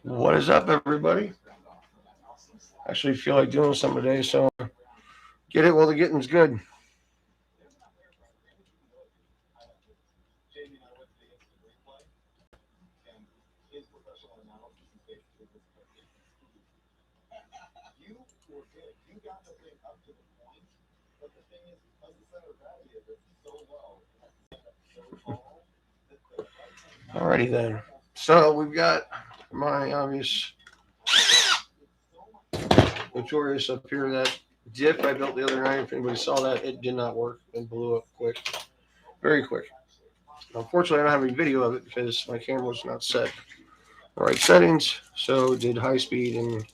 What is up, everybody? Actually, feel like doing something today, so get it while the getting's good. Alrighty then. So we've got my obvious notorious up here. That dip I built the other night. If anybody saw that, it did not work and blew up quick, very quick. Unfortunately, I don't have any video of it because my camera was not set the right settings. So did high speed and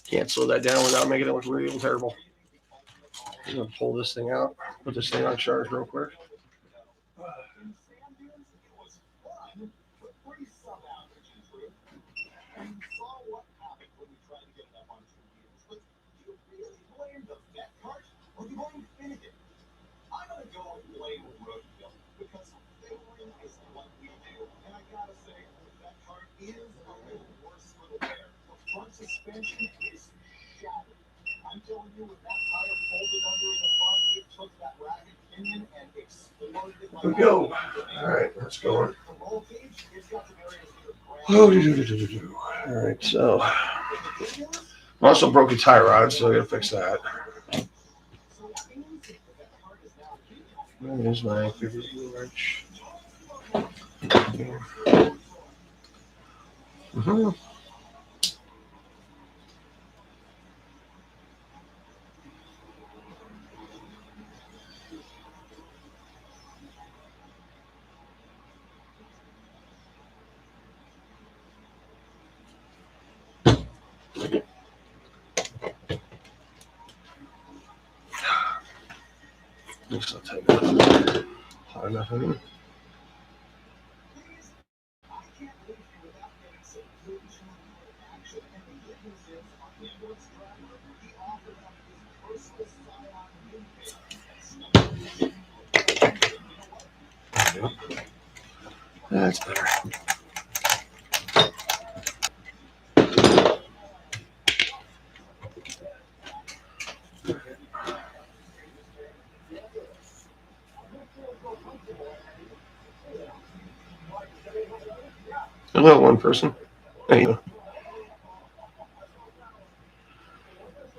can't slow that down without making it look real terrible. I'm gonna pull this thing out, put this thing on charge real quick. Here we go. All right, let's go on. All right, so I also broke a tie rod, so I gotta fix that. There's my favorite blue wrench. Mm-hmm. Looks not tight enough. Hot enough, I mean. That's better. Hello, one person. Hey.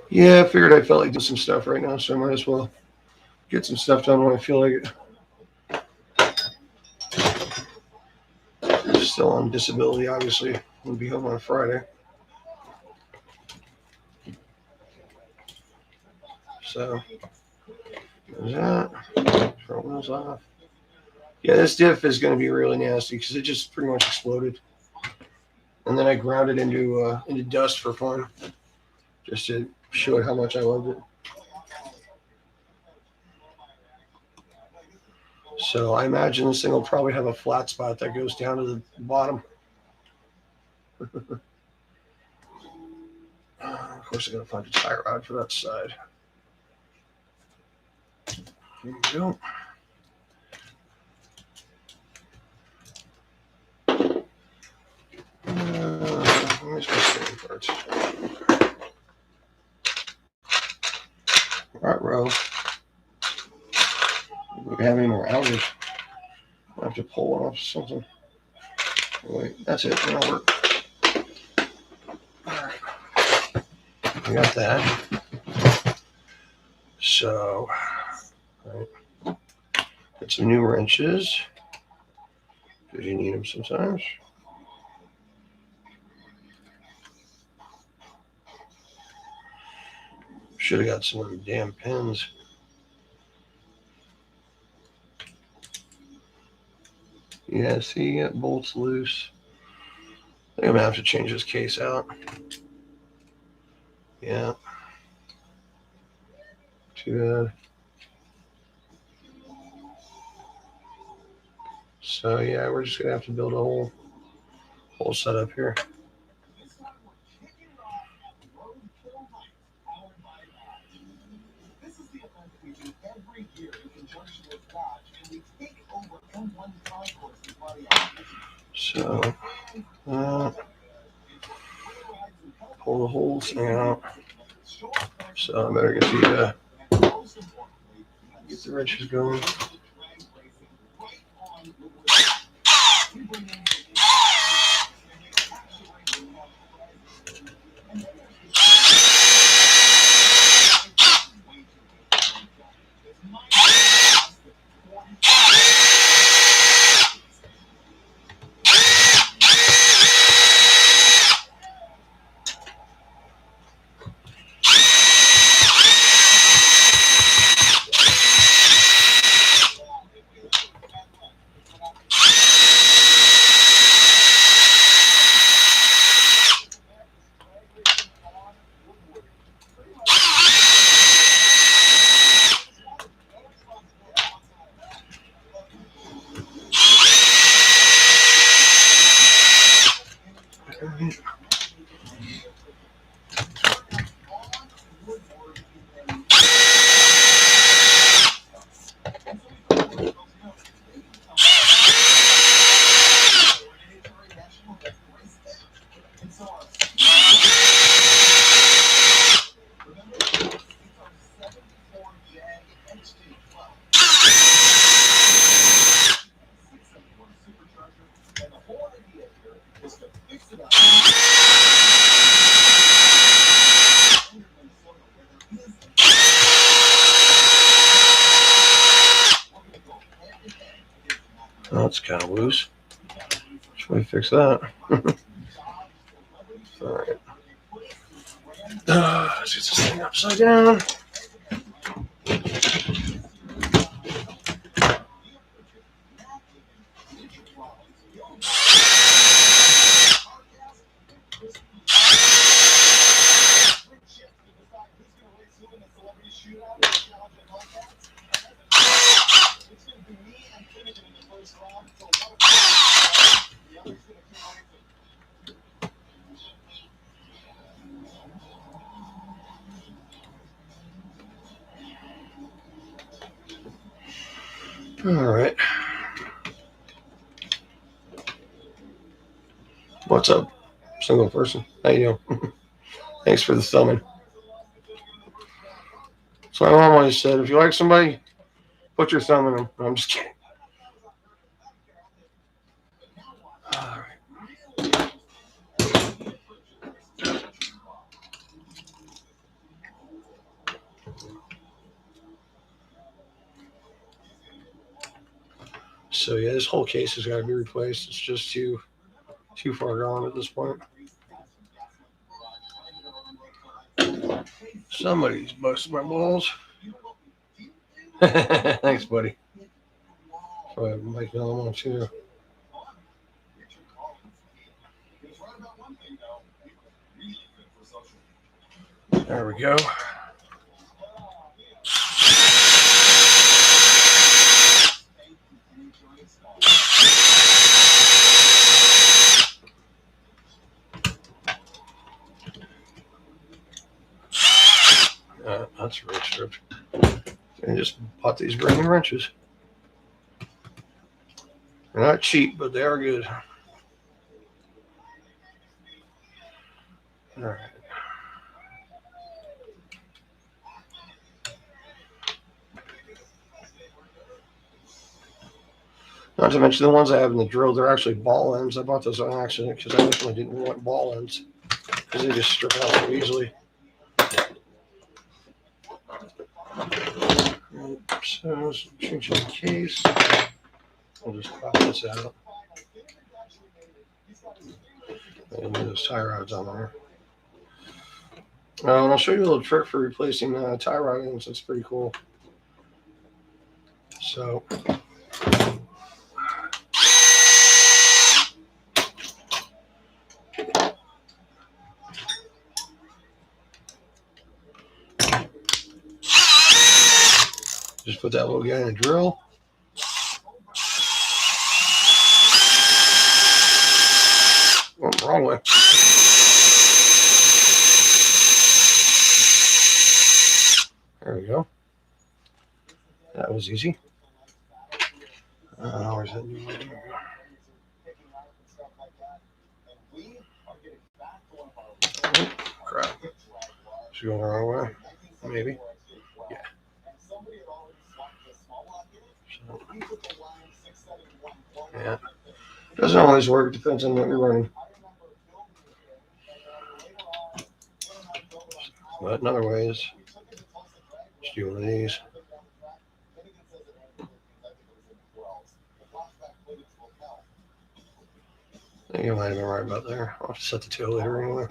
Yeah, I figured I felt like doing some stuff right now, so I might as well get some stuff done when I feel like it. Still on disability, obviously. I'll be home on Friday. So, there's that. Throw those off. Yeah, this diff is going to be really nasty because it just pretty much exploded. And then I ground it into dust for fun, just to show it how much I loved it. So I imagine this thing will probably have a flat spot that goes down to the bottom. Of course, I gotta find a tie rod for that side. Here we go. Where's my spinning parts? All right, row. Do we have any more outage? I have to pull one off something. Wait, that's it. That'll work. All right. We got that. So, right. Get some new wrenches because you need them sometimes. Should have got some of them damn pins. Yeah, see, that bolt's loose. I think I'm gonna have to change this case out. Yeah. Too bad. So yeah, we're just gonna have to build a whole setup here. So pull the holes out. So I better get the wrenches going. Oh, that's kind of loose. Should we fix that? All right. Let's get this thing upside down. All right. What's up, single person? How you doing? Thanks for the thumbing. So my mom always said, if you like somebody, put your thumb in them. No, I'm just kidding. All right. So yeah, this whole case has got to be replaced. It's just too far gone at this point. Somebody's busted my balls. Thanks, buddy. So I have Mike another one too. There we go. That's really stripped. And just bought these brand new wrenches. They're not cheap, but they are good. All right. Not to mention the ones I have in the drill, they're actually ball ends. I bought those on accident because I originally didn't want ball ends because they just strip out so easily. So, change the case. We'll just pop this out. And those tie rods on there. And I'll show you a little trick for replacing tie rod ends. It's pretty cool. So, just put that little guy in a drill. Oh, wrong way. There we go. That was easy. Where's that new one? Oh, crap. She's going the wrong way. Maybe. Yeah. So, yeah. Doesn't always work. Depends on what you're running. But another way is just do one of these. I think I might have been right about there. I'll have to set the tail later anyway.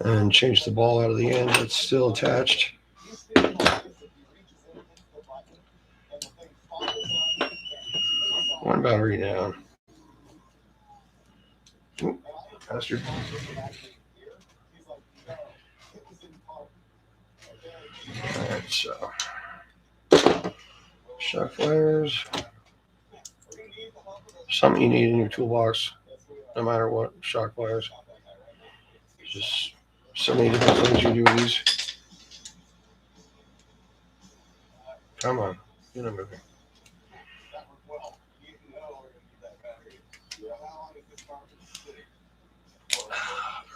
And change the ball out of the end. It's still attached. One battery down. Ooh, bastard. Alright, so shock flares. Something you need in your toolbox, no matter what. Shock flares. Just so many different things you do with these. Come on, get a movie.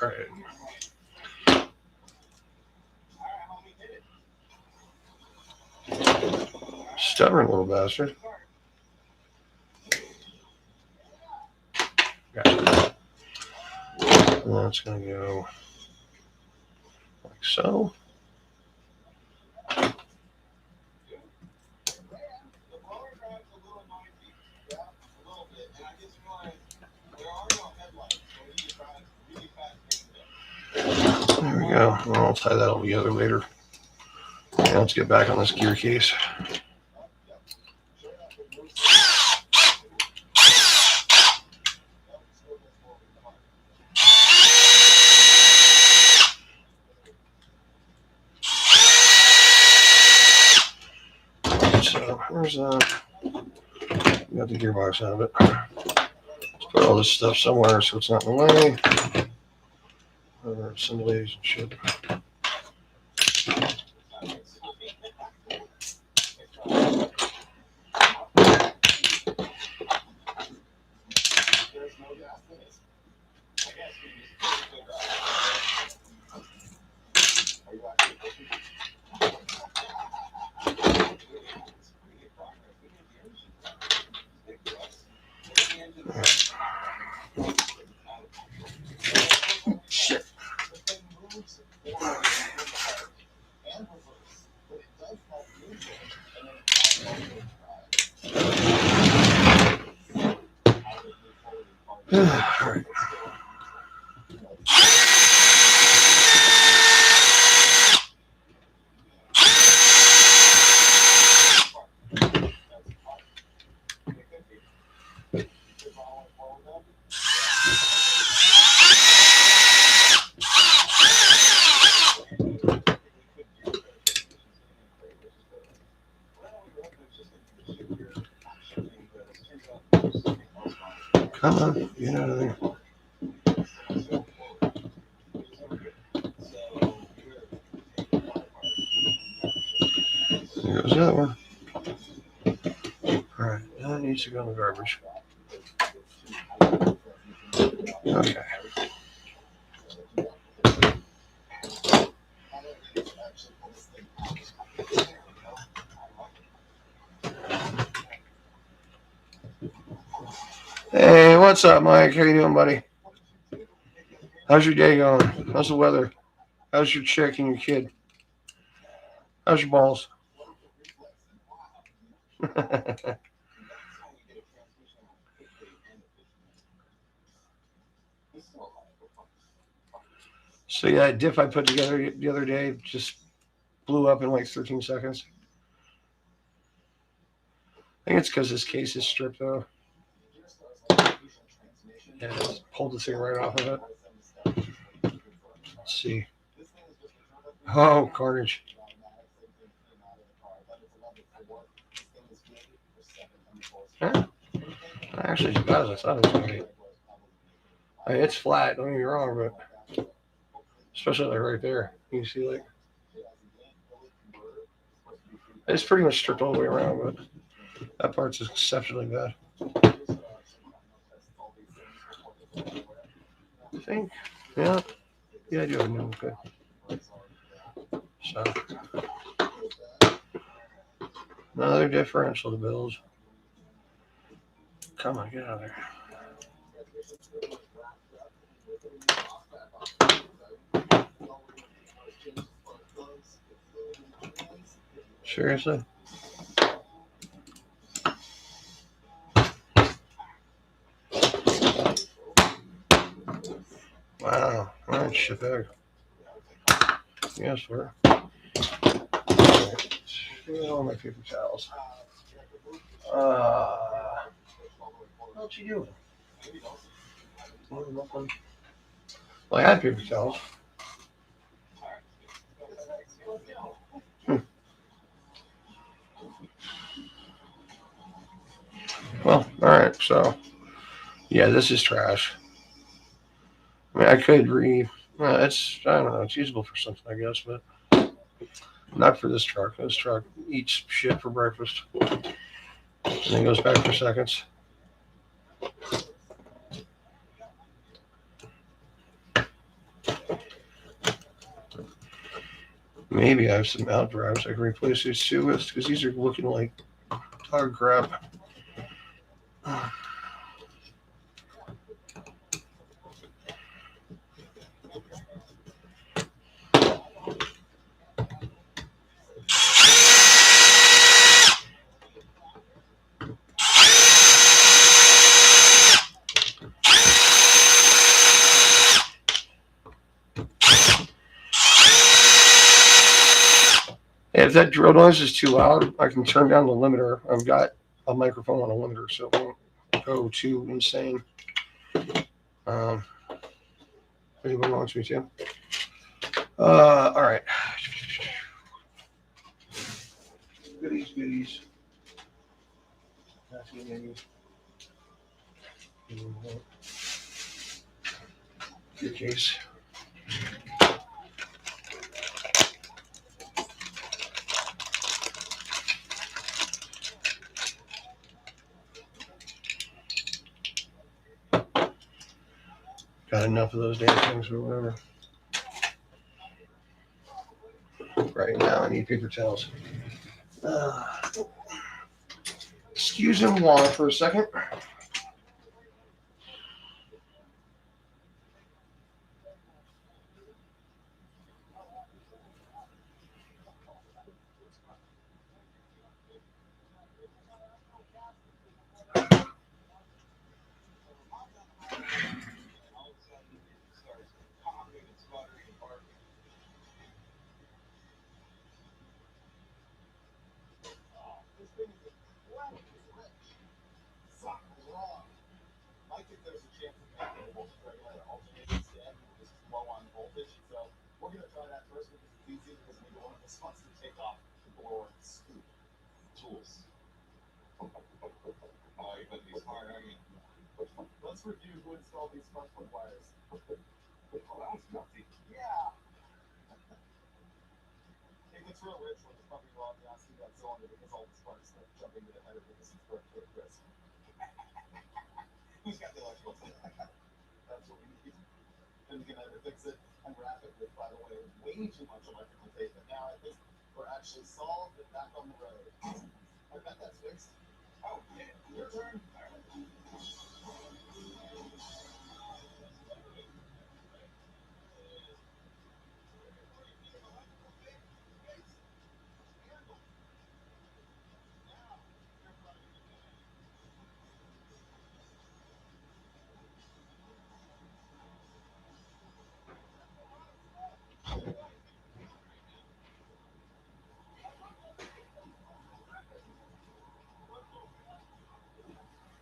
All right. Stubborn little bastard. Gotcha. And that's going to go like so. There we go. And I'll tie that all together later. Okay, let's get back on this gear case. So where's that? Got the gearbox out of it. Let's put all this stuff somewhere so it's not in the way. Whatever assemblies and shit. Shit. All right. Come on, get out of there. There goes that one. All right, that needs to go in the garbage. Okay. Hey, what's up, Mike? How you doing, buddy? How's your day going? How's the weather? How's your chick and your kid? How's your balls? So yeah, that diff I put together the other day just blew up in like 13 seconds. I think it's because this case is stripped though. Yeah, just pulled the thing right off of it. Let's see. Oh, carnage. Yeah. Actually, it's about as I thought it was going to be. I mean, it's flat, don't get me wrong, but especially like right there. You can see like it's pretty much stripped all the way around, but that part's exceptionally bad. I think, yeah, I do have a new one. Okay. So, another differential to build. Come on, get out of there. Seriously? Wow, alright, shit bag. Yes, sir. All my paper towels. What you doing? Nothing. Well, I had paper towels. Well, alright, so, yeah, this is trash. I mean, I could it's, I don't know, it's usable for something, I guess, but not for this truck. This truck eats shit for breakfast and then goes back for seconds. Maybe I have some out drives I can replace these two with because these are looking like dog crap. If that drill noise is too loud, I can turn down the limiter. I've got a microphone on a limiter, so it won't go too insane. Anyone wants me to? All right. Goodies. Good case. Got enough of those damn things or whatever. Right now, I need paper towels. Excuse him long for a second.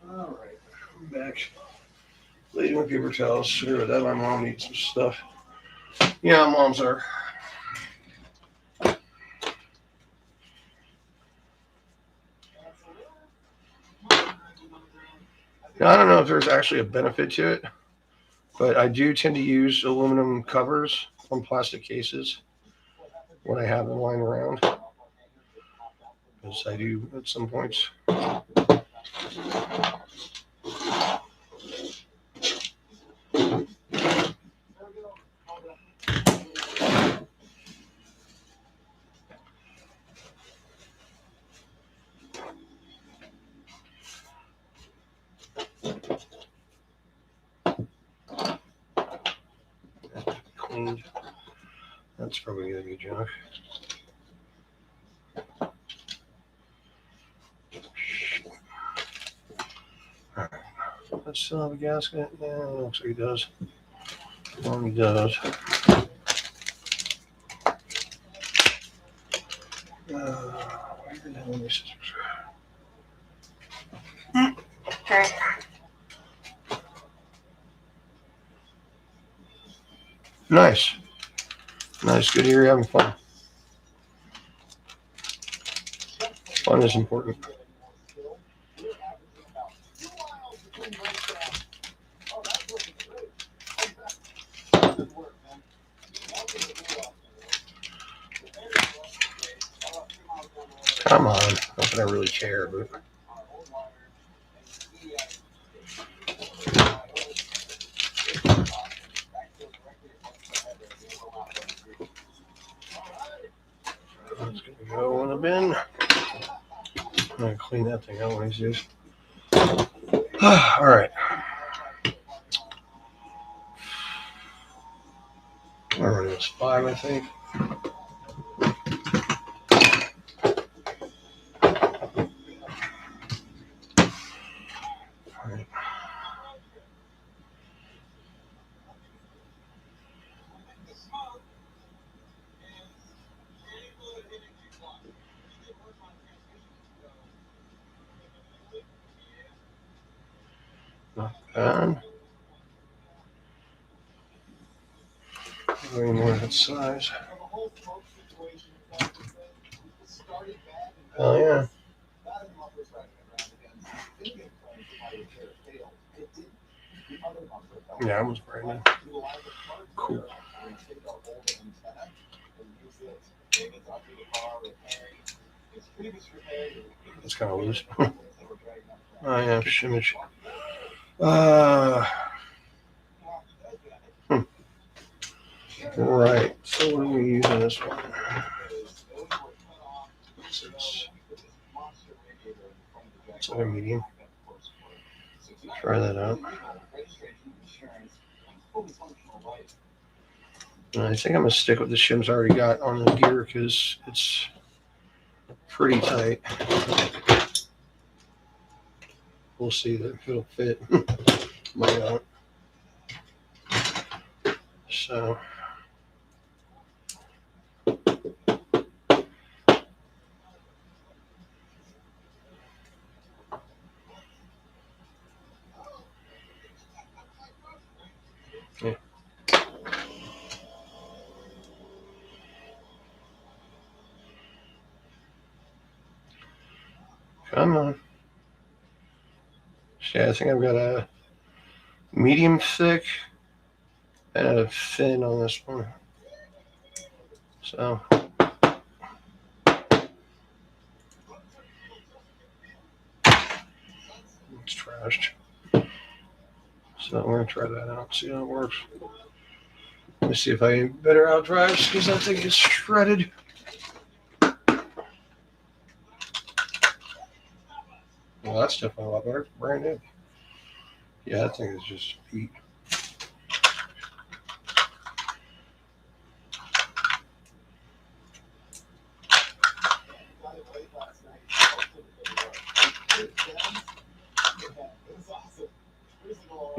All right, I'm back. Lady with paper towels. Screw with that. My mom needs some stuff. Yeah, moms are. Now, I don't know if there's actually a benefit to it, but I do tend to use aluminum covers on plastic cases when I have them lying around, as I do at some points. cleaned. That's probably gonna be junk. Alright. Does still have a gasket? Yeah, it looks like he does. Well, he does. Where the hell are my scissors? Nice. Nice. Good to hear you're having fun. Fun is important. Come on. Not that I really care, but. It's going to go in the bin. I'm going to clean that thing out one of these days. All right. I'm running this 5, I think. All right. Not bad. Way more of that size. Hell yeah. Yeah, I was brand new. Cool. It's kind of loose. Oh yeah, shimage. Right. So what are we using this one? It's like a medium. Try that out. And I think I'm gonna stick with the shims I already got on the gear because it's pretty tight. We'll see if it'll fit. Might not. So. Yeah. Come on. Yeah, I think I've got a medium thick and a thin on this one. So it's trashed. So we're gonna try that out, see how it works. Let me see if I get better out drives because that thing is shredded. Well, that's definitely a lot better. Brand new. Yeah, that thing is just beat.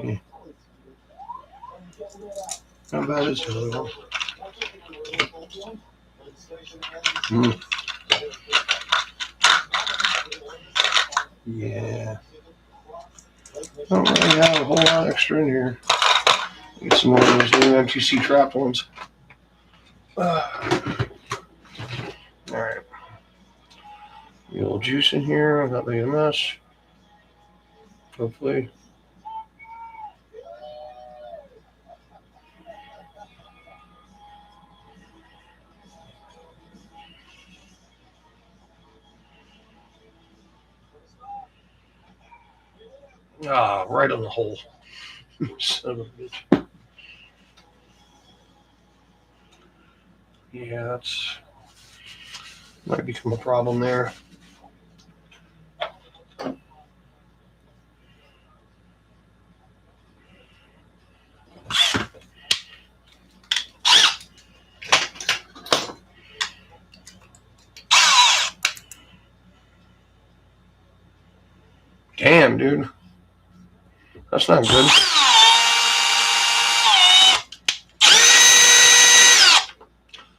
Yeah. How bad is the other one? Yeah. Don't really have a whole lot extra in here. Get some more of those new MTC trap ones. Alright. A little juice in here, not making a mess. Hopefully. Ah, right on the hole. Son of a bitch. Yeah, that's might become a problem there. Damn, dude. That's not good.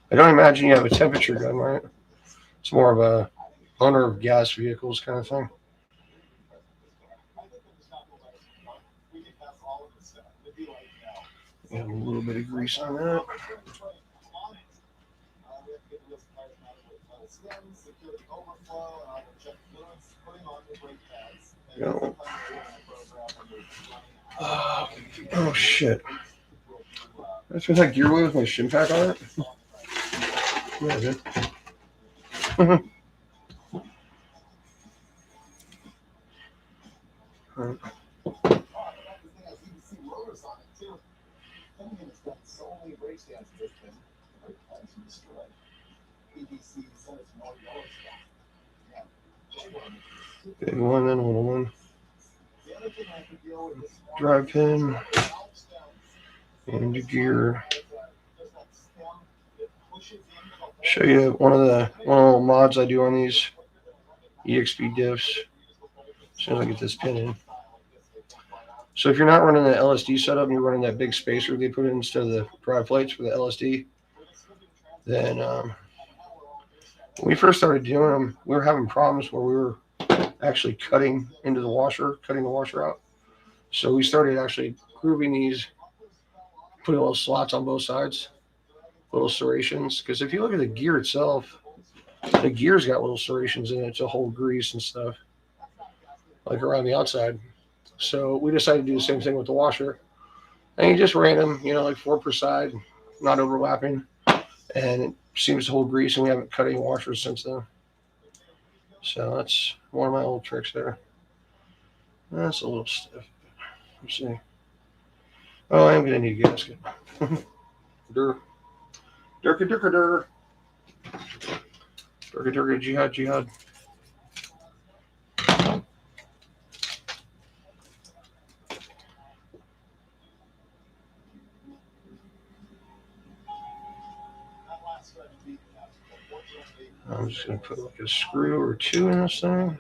I don't imagine you have a temperature gun, right? It's more of a owner of gas vehicles kind of thing. Got a little bit of grease on that. Go. Oh shit. I feel like gear wheel with my shin pack on it. Yeah, dude. Right. Big one, then a little one. Drive pin and the gear. Show you one of the mods I do on these EXP diffs. As soon as I get this pin in. So if you're not running the LSD setup and you're running that big spacer they put in instead of the drive plates for the LSD, then when we first started doing them, we were having problems where we were actually cutting into the washer, cutting the washer out. So we started actually grooving these, putting little slots on both sides, little serrations. Because if you look at the gear itself, the gear's got little serrations in it to hold grease and stuff, like around the outside. So we decided to do the same thing with the washer. And you just ran them, like 4 per side, not overlapping. And it seems to hold grease, and we haven't cut any washers since then. So that's one of my old tricks there. That's a little stiff. Let's see. Oh, I am going to need a gasket. Durka, durka, durka, durka. Durka, durka, jihad, jihad. I'm just going to put like a screw or 2 in this thing.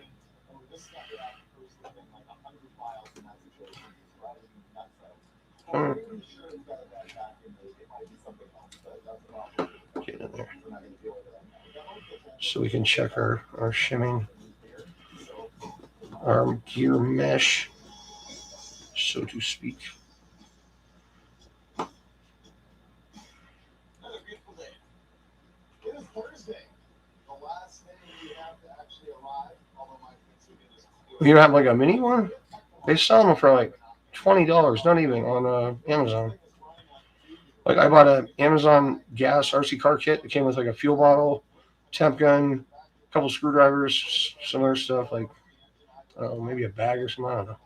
Get in there. So we can check our shimming, our gear mesh, so to speak. You don't have like a mini one? They sell them for like $20, not even on Amazon. Like I bought an Amazon gas RC car kit. It came with like a fuel bottle, temp gun, a couple screwdrivers, some other stuff like maybe a bag or something. I don't know.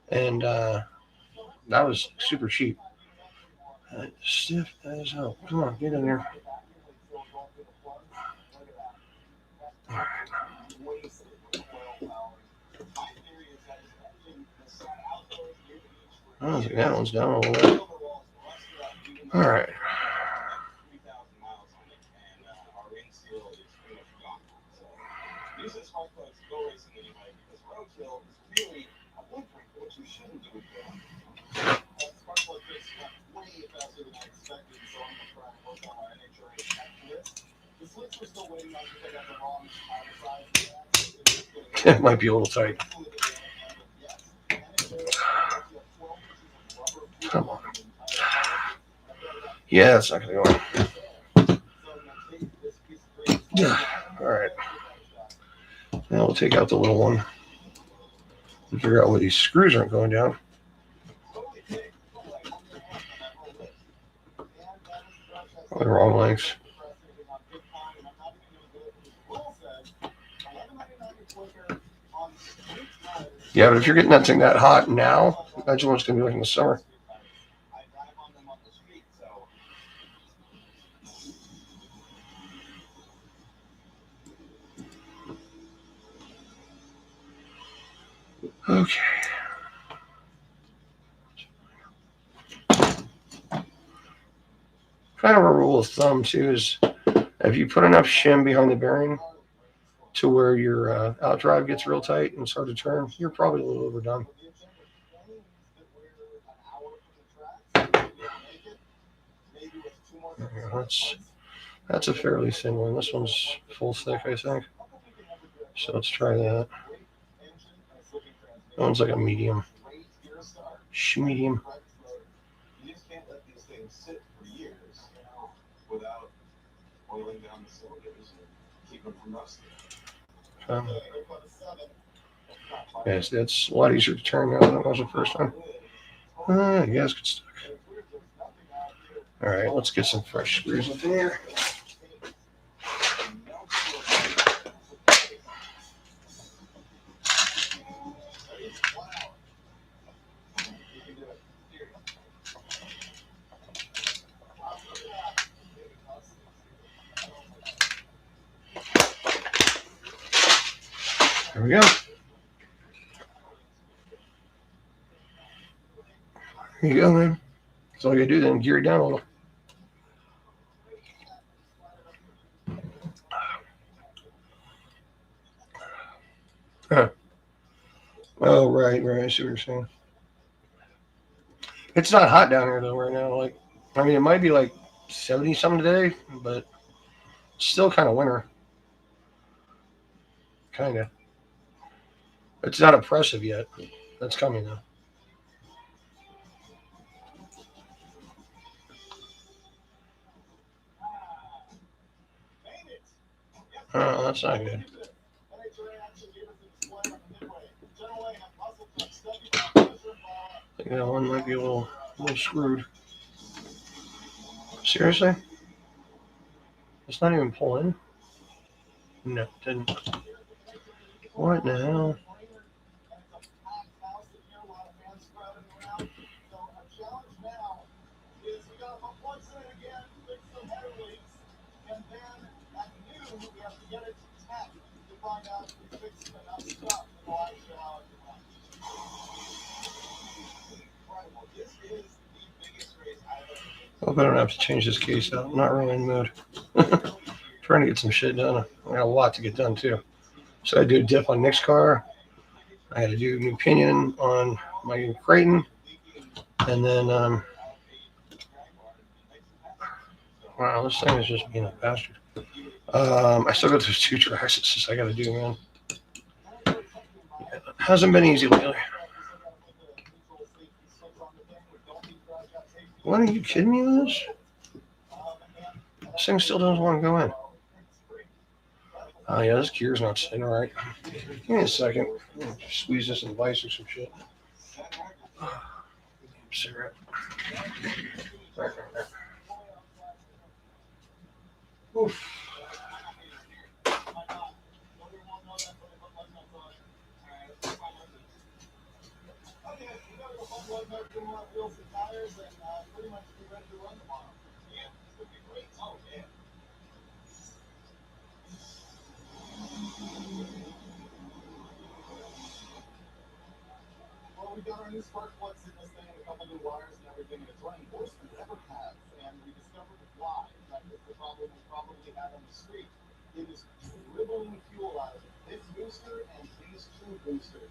And that was super cheap. Stiff as hell. Come on, get in there. All right. I think that one's down a little bit. All right. It might be a little tight. Come on. Yeah, it's not going to go in. Yeah. All right. Now we'll take out the little one and figure out why these screws aren't going down. Oh, the wrong lengths. Yeah, but if you're getting that thing that hot now, imagine what it's going to be like in the summer. Okay. Kind of a rule of thumb too is if you put enough shim behind the bearing to where your out drive gets real tight and start to turn, you're probably a little overdone. That's a fairly thin one. This one's full thick, I think. So let's try that. That one's like a medium. Medium. Yes, that's a lot easier to turn now than it was the first time. You guys get stuck. All right, let's get some fresh screws up in here. There we go. There you go, man. That's all you gotta do then, gear it down a little. Huh. Oh, right. I see what you're saying. It's not hot down here though right now. Like, I mean, it might be like 70 something today, but it's still kind of winter. Kind of. It's not oppressive yet. That's coming though. Oh, that's not good. I think that one might be a little screwed. Seriously? It's not even pulling? No, it didn't. What the hell? Hope I don't have to change this case out. I'm not really in the mood. Trying to get some shit done. I got a lot to get done too. So I do a diff on Nick's car. I had to do a new pinion on my Creighton. And then, wow, this thing is just being a bastard. I still got those 2 tracks I got to do, man. Yeah, it hasn't been easy lately. What, are you kidding me with this? This thing still doesn't want to go in. Oh, yeah, this gear's not sitting right. Give me a second. Squeeze this in vice or some shit. Cigarette. Right. Oof. We got our new spark plugs in this thing, a couple new wires and everything, and it's running worse than it ever has. And we discovered why. That is the problem we probably had on the street. It is dribbling fuel out of it. This booster and these 2 boosters.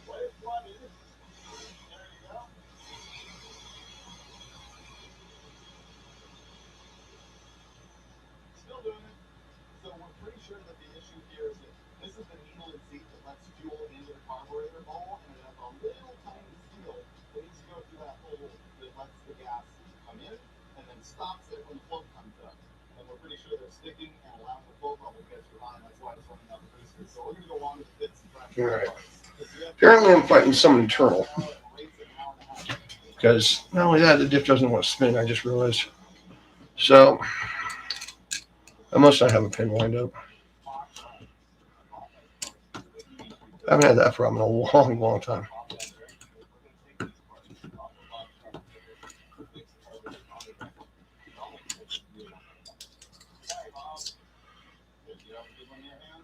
What it flooded. There you go. Still doing it. So we're pretty sure that the issue here is that this is the needle and seat that lets fuel into the carburetor bowl, and it has a little tiny seal that needs to go through that hole that lets the gas come in and then stops it when the flow comes up. And we're pretty sure they're sticking and allowing the flow level to get too high, and that's why it's running out the booster. So we're going to go on with the bits and fractions. All right. Apparently I'm fighting some internal. Because not only that, the diff doesn't want to spin, I just realized. So I must not have a pin lined up. I haven't had that problem in a long time.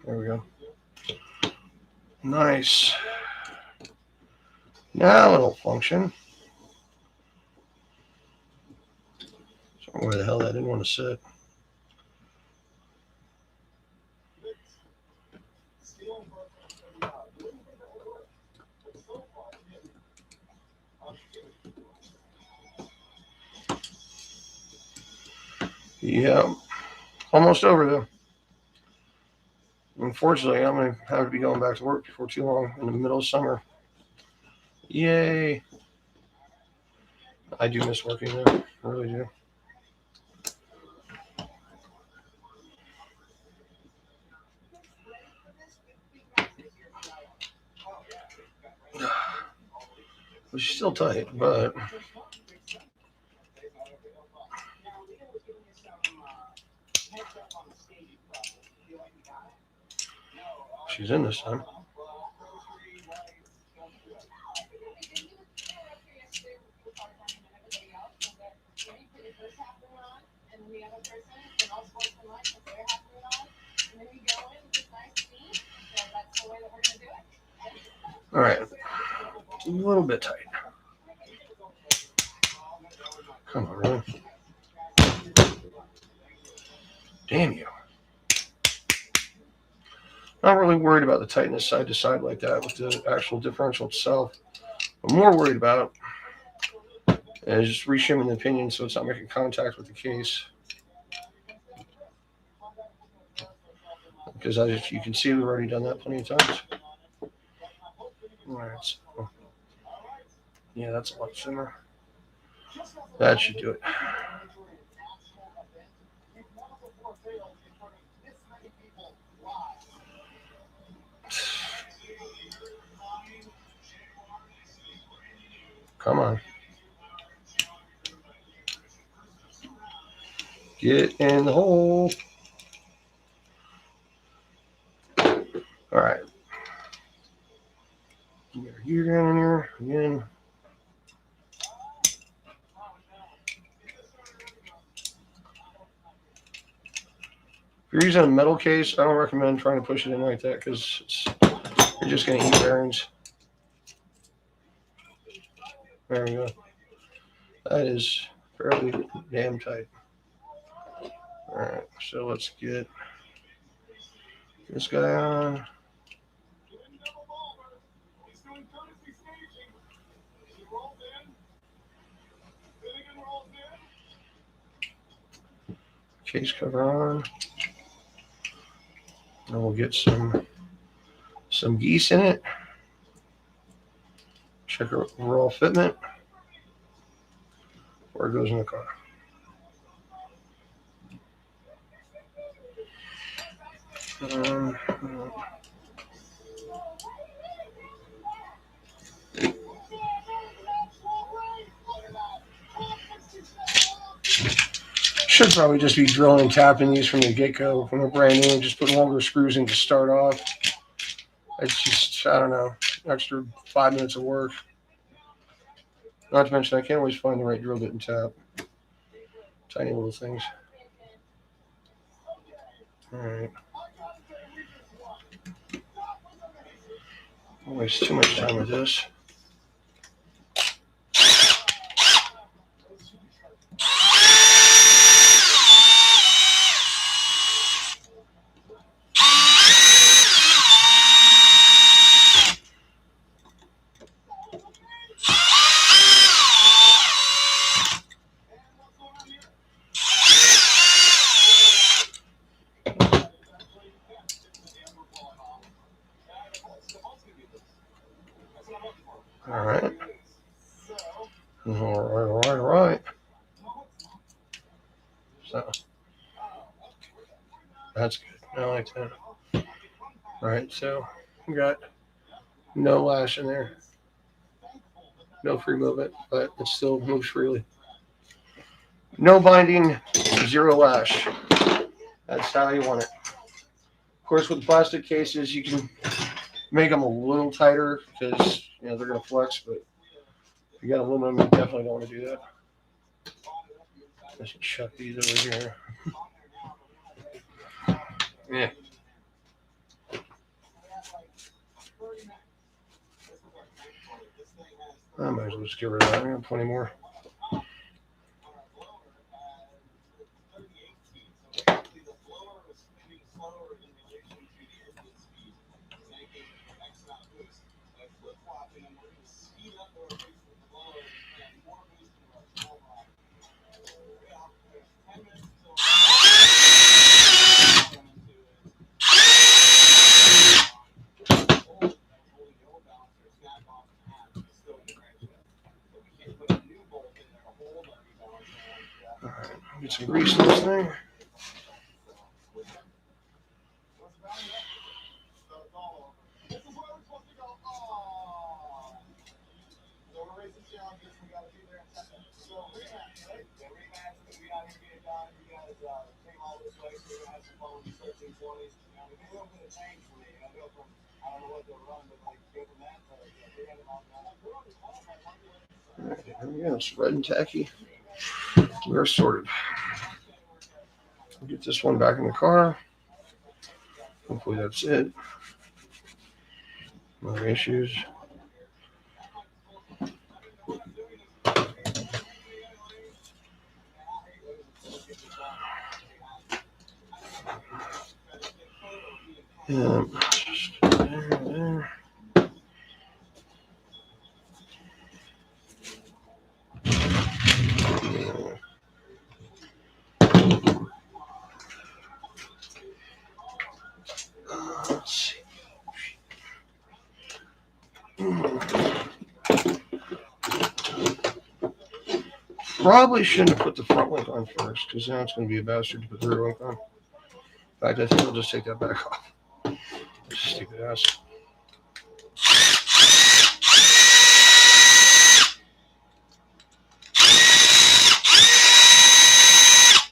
There we go. Nice. Now it'll function. So Where the hell that didn't want to sit. Yeah, almost over though. Unfortunately, I'm going to have to be going back to work before too long in the middle of summer. Yay. I do miss working there. I really do. Well, she's still tight, but she's in this time. All right. A little bit tight. Come on, really? Damn you. Not really worried about the tightness side to side like that with the actual differential itself. I'm more worried about is just reshimming the pinion so it's not making contact with the case. Because you can see we've already done that plenty of times. All right. So, yeah, that's a lot thinner. That should do it. Come on. Get in the hole. All right. Get her gear down in here again. If you're using a metal case, I don't recommend trying to push it in like that because you're just going to eat bearings. There we go. That is fairly damn tight. All right, so let's get this guy on. Case cover on. And we'll get some geese in it. Check our overall fitment. Where it goes in the car. Should probably just be drilling and tapping these from the get-go when they're brand new. Just put longer screws in to start off. It's just, I don't know, extra 5 minutes of work. Not to mention, I can't always find the right drill bit and tap. Tiny little things. All right. Don't waste too much time with this. All right. All right. So that's good. I like that. All right, so we got no lash in there, no free movement, but it still moves freely. No binding, zero lash. That's how you want it. Of course, with plastic cases, you can make them a little tighter because they're going to flex, but if you got aluminum, you definitely don't want to do that. Let's chuck these over here. Yeah. I might as well just get rid of that. I got plenty more. Get some grease in this thing. Right, there we go. It's red and tacky. We're sorted. I'll get this one back in the car. Hopefully that's it. No other issues. Yeah, just there. Let's see. Probably shouldn't have put the front link on first, because now it's going to be a bastard to put the rear link on. In fact, I think I'll just take that back off. Stupid ass.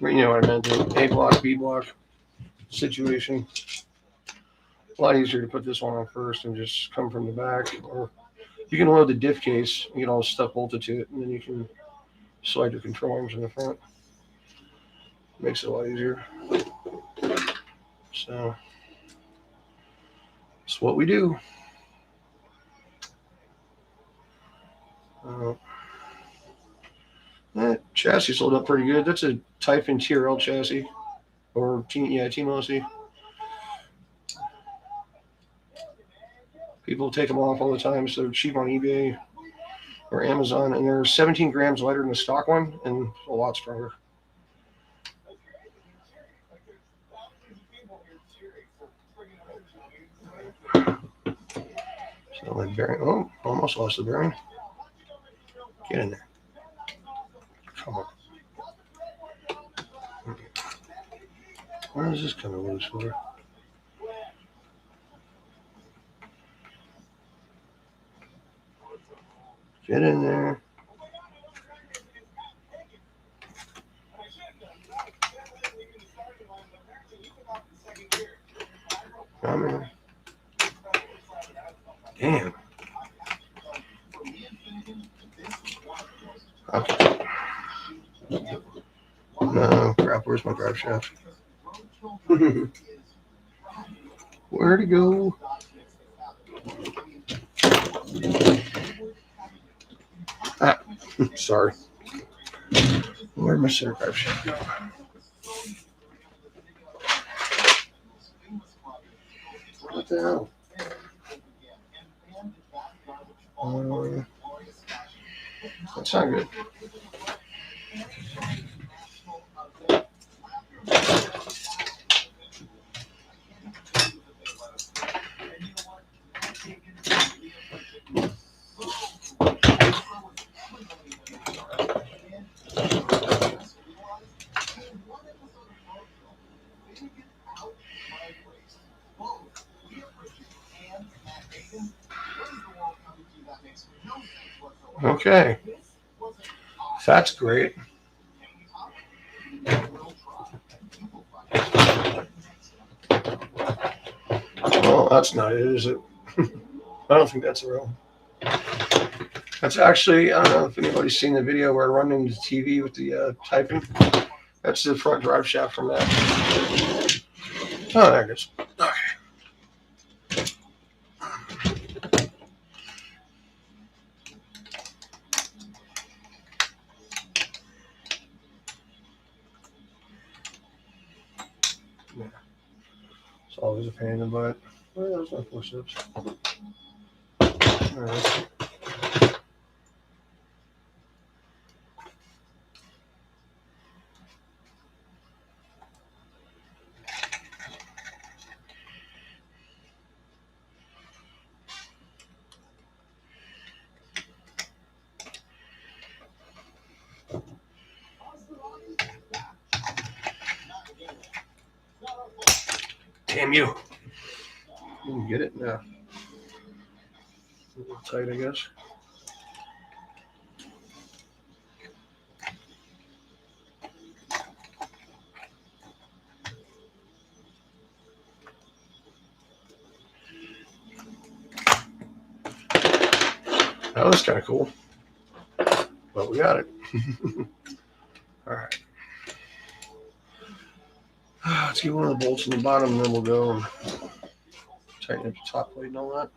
You know what I meant, the A block, B block situation. A lot easier to put this one on first and just come from the back. Or you can load the diff case and get all the stuff bolted to it, and then you can slide your control arms in the front. Makes it a lot easier. So that's what we do. That chassis sold up pretty good. That's a Typhon TRL chassis, or Team OC. People take them off all the time, so they're cheap on eBay or Amazon, and they're 17 grams lighter than the stock one and a lot stronger. So my bearing, oh, almost lost the bearing. Get in there. Come on. Where is this coming loose for? Get in there. Come in. Damn. Okay. No, crap, where's my drive shaft? Where'd it go? Ah, sorry. Where'd my center drive shaft go? What the hell? That's not good. Okay. That's great. Well, that's not it, is it? I don't think that's a real. That's actually, I don't know if anybody's seen the video where I run into the TV with the Typhon. That's the front drive shaft from that. Oh, there it is. Okay. Yeah. It's always a pain in the butt. Well, there's my forceps. All right. Damn you. You can get it now. A little tight, I guess. That was kind of cool. But we got it. All right. Let's get one of the bolts in the bottom, and then we'll go and tighten up the top plate and all that.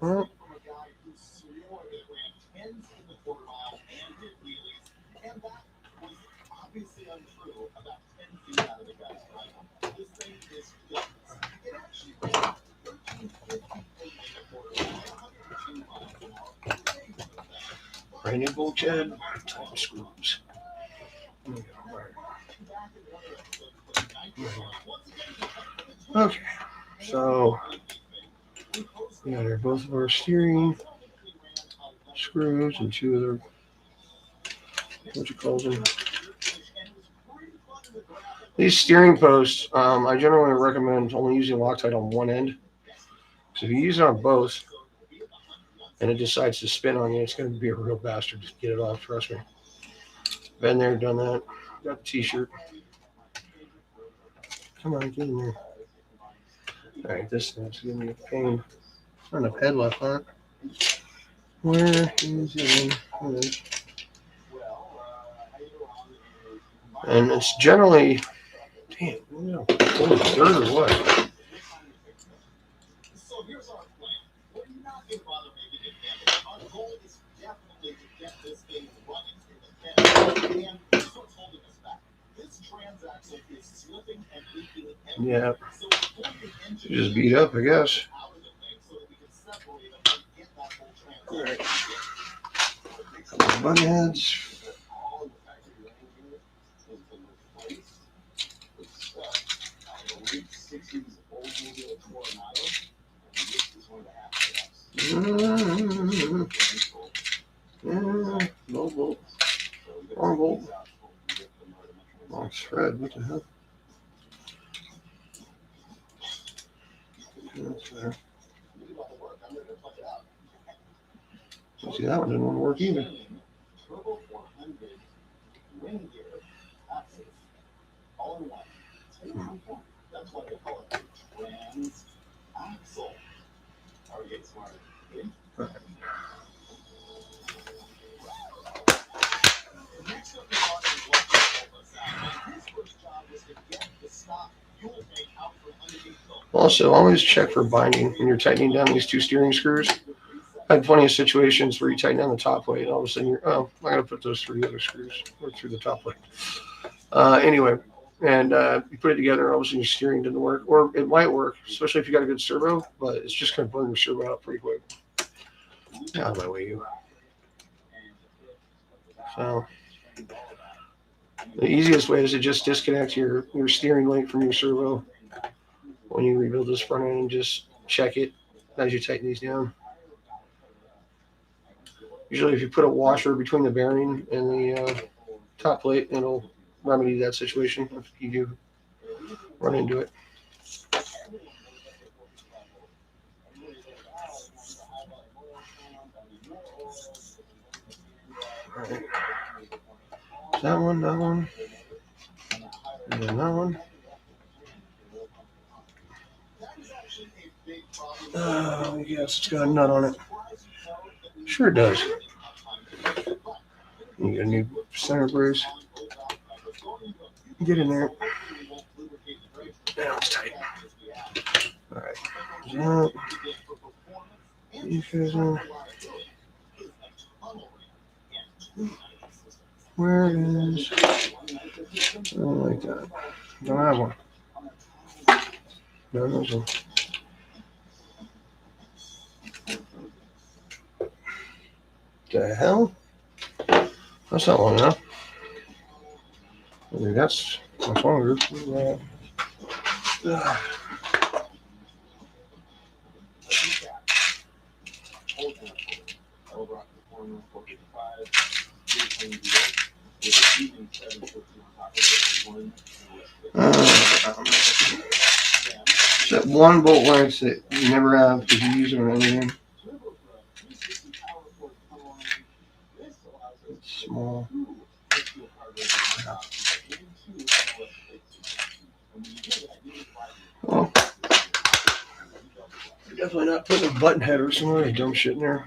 Well, brand new bolt head, tighten screws. Okay, so we got here both of our steering screws and two of their, what you call them? These steering posts, I generally recommend only using Loctite on one end. So if you use it on both and it decides to spin on you, it's going to be a real bastard to get it off, trust me. Been there, done that. Got the t-shirt. Come on, get in there. All right, this thing's giving me a pain. Not enough head left on it. Where is it? And it's generally, damn, holy dirt or what? Yeah, just beat up, I guess. All right, couple of butt heads. No bolt. Wrong bolt. Wrong thread. What the hell? That's there. See, that one didn't want to work either. Also, always check for binding when you're tightening down these two steering screws. I had plenty of situations where you tighten down the top plate, and all of a sudden you're, oh, I'm going to put those three other screws through the top plate. Anyway, and you put it together, and all of a sudden your steering didn't work, or it might work, especially if you got a good servo, but it's just going to burn your servo out pretty quick. Out of my way, you. So the easiest way is to just disconnect your steering link from your servo when you rebuild this front end, and just check it as you tighten these down. Usually if you put a washer between the bearing and the top plate, it'll remedy that situation if you do run into it. All right. That one, and then that one. Yes, it's got a nut on it. Sure it does. You get a new center brace. Get in there. Now it's tight. All right. That. Where is? I don't like that. Don't have one. No, there's one. The hell? That's not long enough. I mean, that's much longer. That one bolt length that you never have because you use it on anything. It's small. Well, definitely not putting a button head or some other dumb shit in there.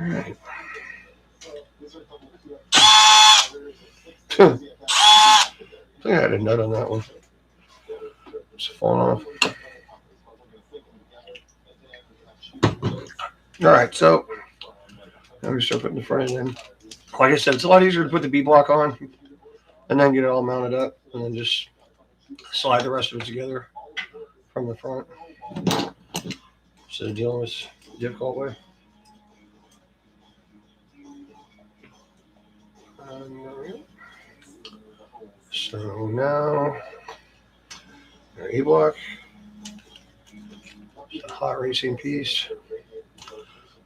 Alright. I think I had a nut on that one. It's falling off. Alright, so now we start putting the front end in. Like I said, it's a lot easier to put the B block on and then get it all mounted up and then just slide the rest of it together from the front instead of dealing with the difficult way. So now our E block, a hot racing piece,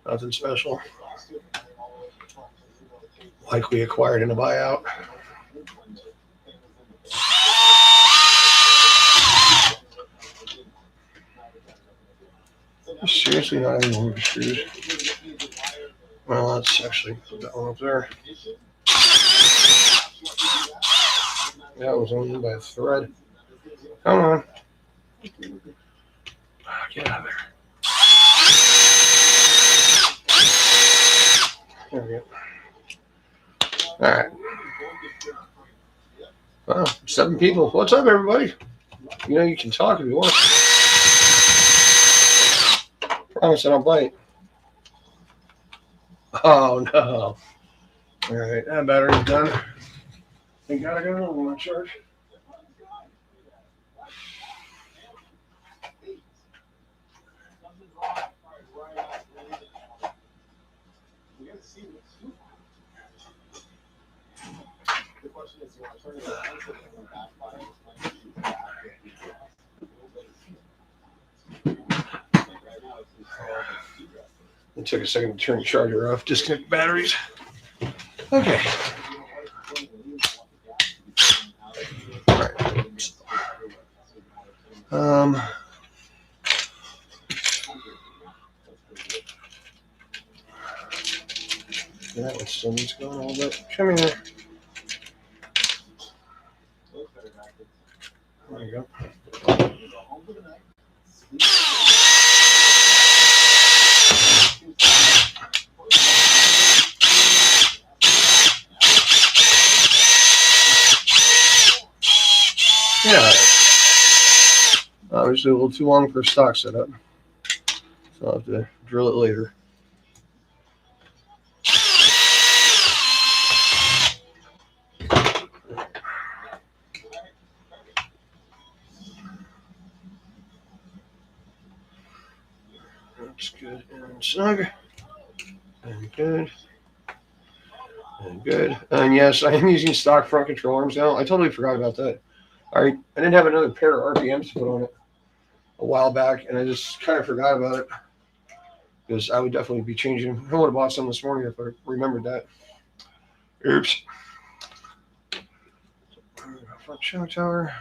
nothing special, like we acquired in a buyout. Seriously, not even one screws. Well, let's actually put that one up there. That was only by a thread. Come on. Get out of there. There we go. Alright. Wow, 7 people. What's up, everybody? You know you can talk if you want. Promise I don't bite. Oh, no. Alright, that battery's done. I gotta go on my charge. It took a second to turn the charger off, disconnect batteries. Okay. All right. That one still needs going a little bit. Come here. There you go. Yeah. Obviously a little too long for a stock setup. So I'll have to drill it later. That's good and snug. And good. And good. And yes, I am using stock front control arms now. I totally forgot about that. I didn't have another pair of RPMs to put on it a while back, and I just kind of forgot about it because I would definitely be changing. I would have bought some this morning if I remembered that. Oops. Front show tower.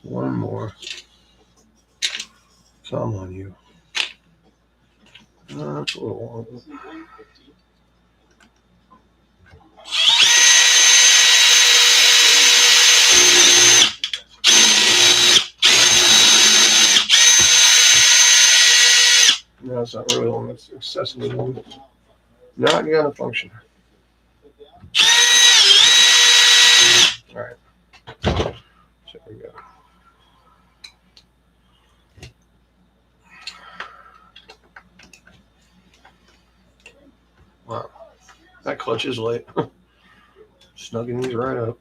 One more. Come on, you. That's a little long. that's not really long. That's excessively long. Not gonna function. All right. So there we go. Wow. That clutch is light. Snugging these right up.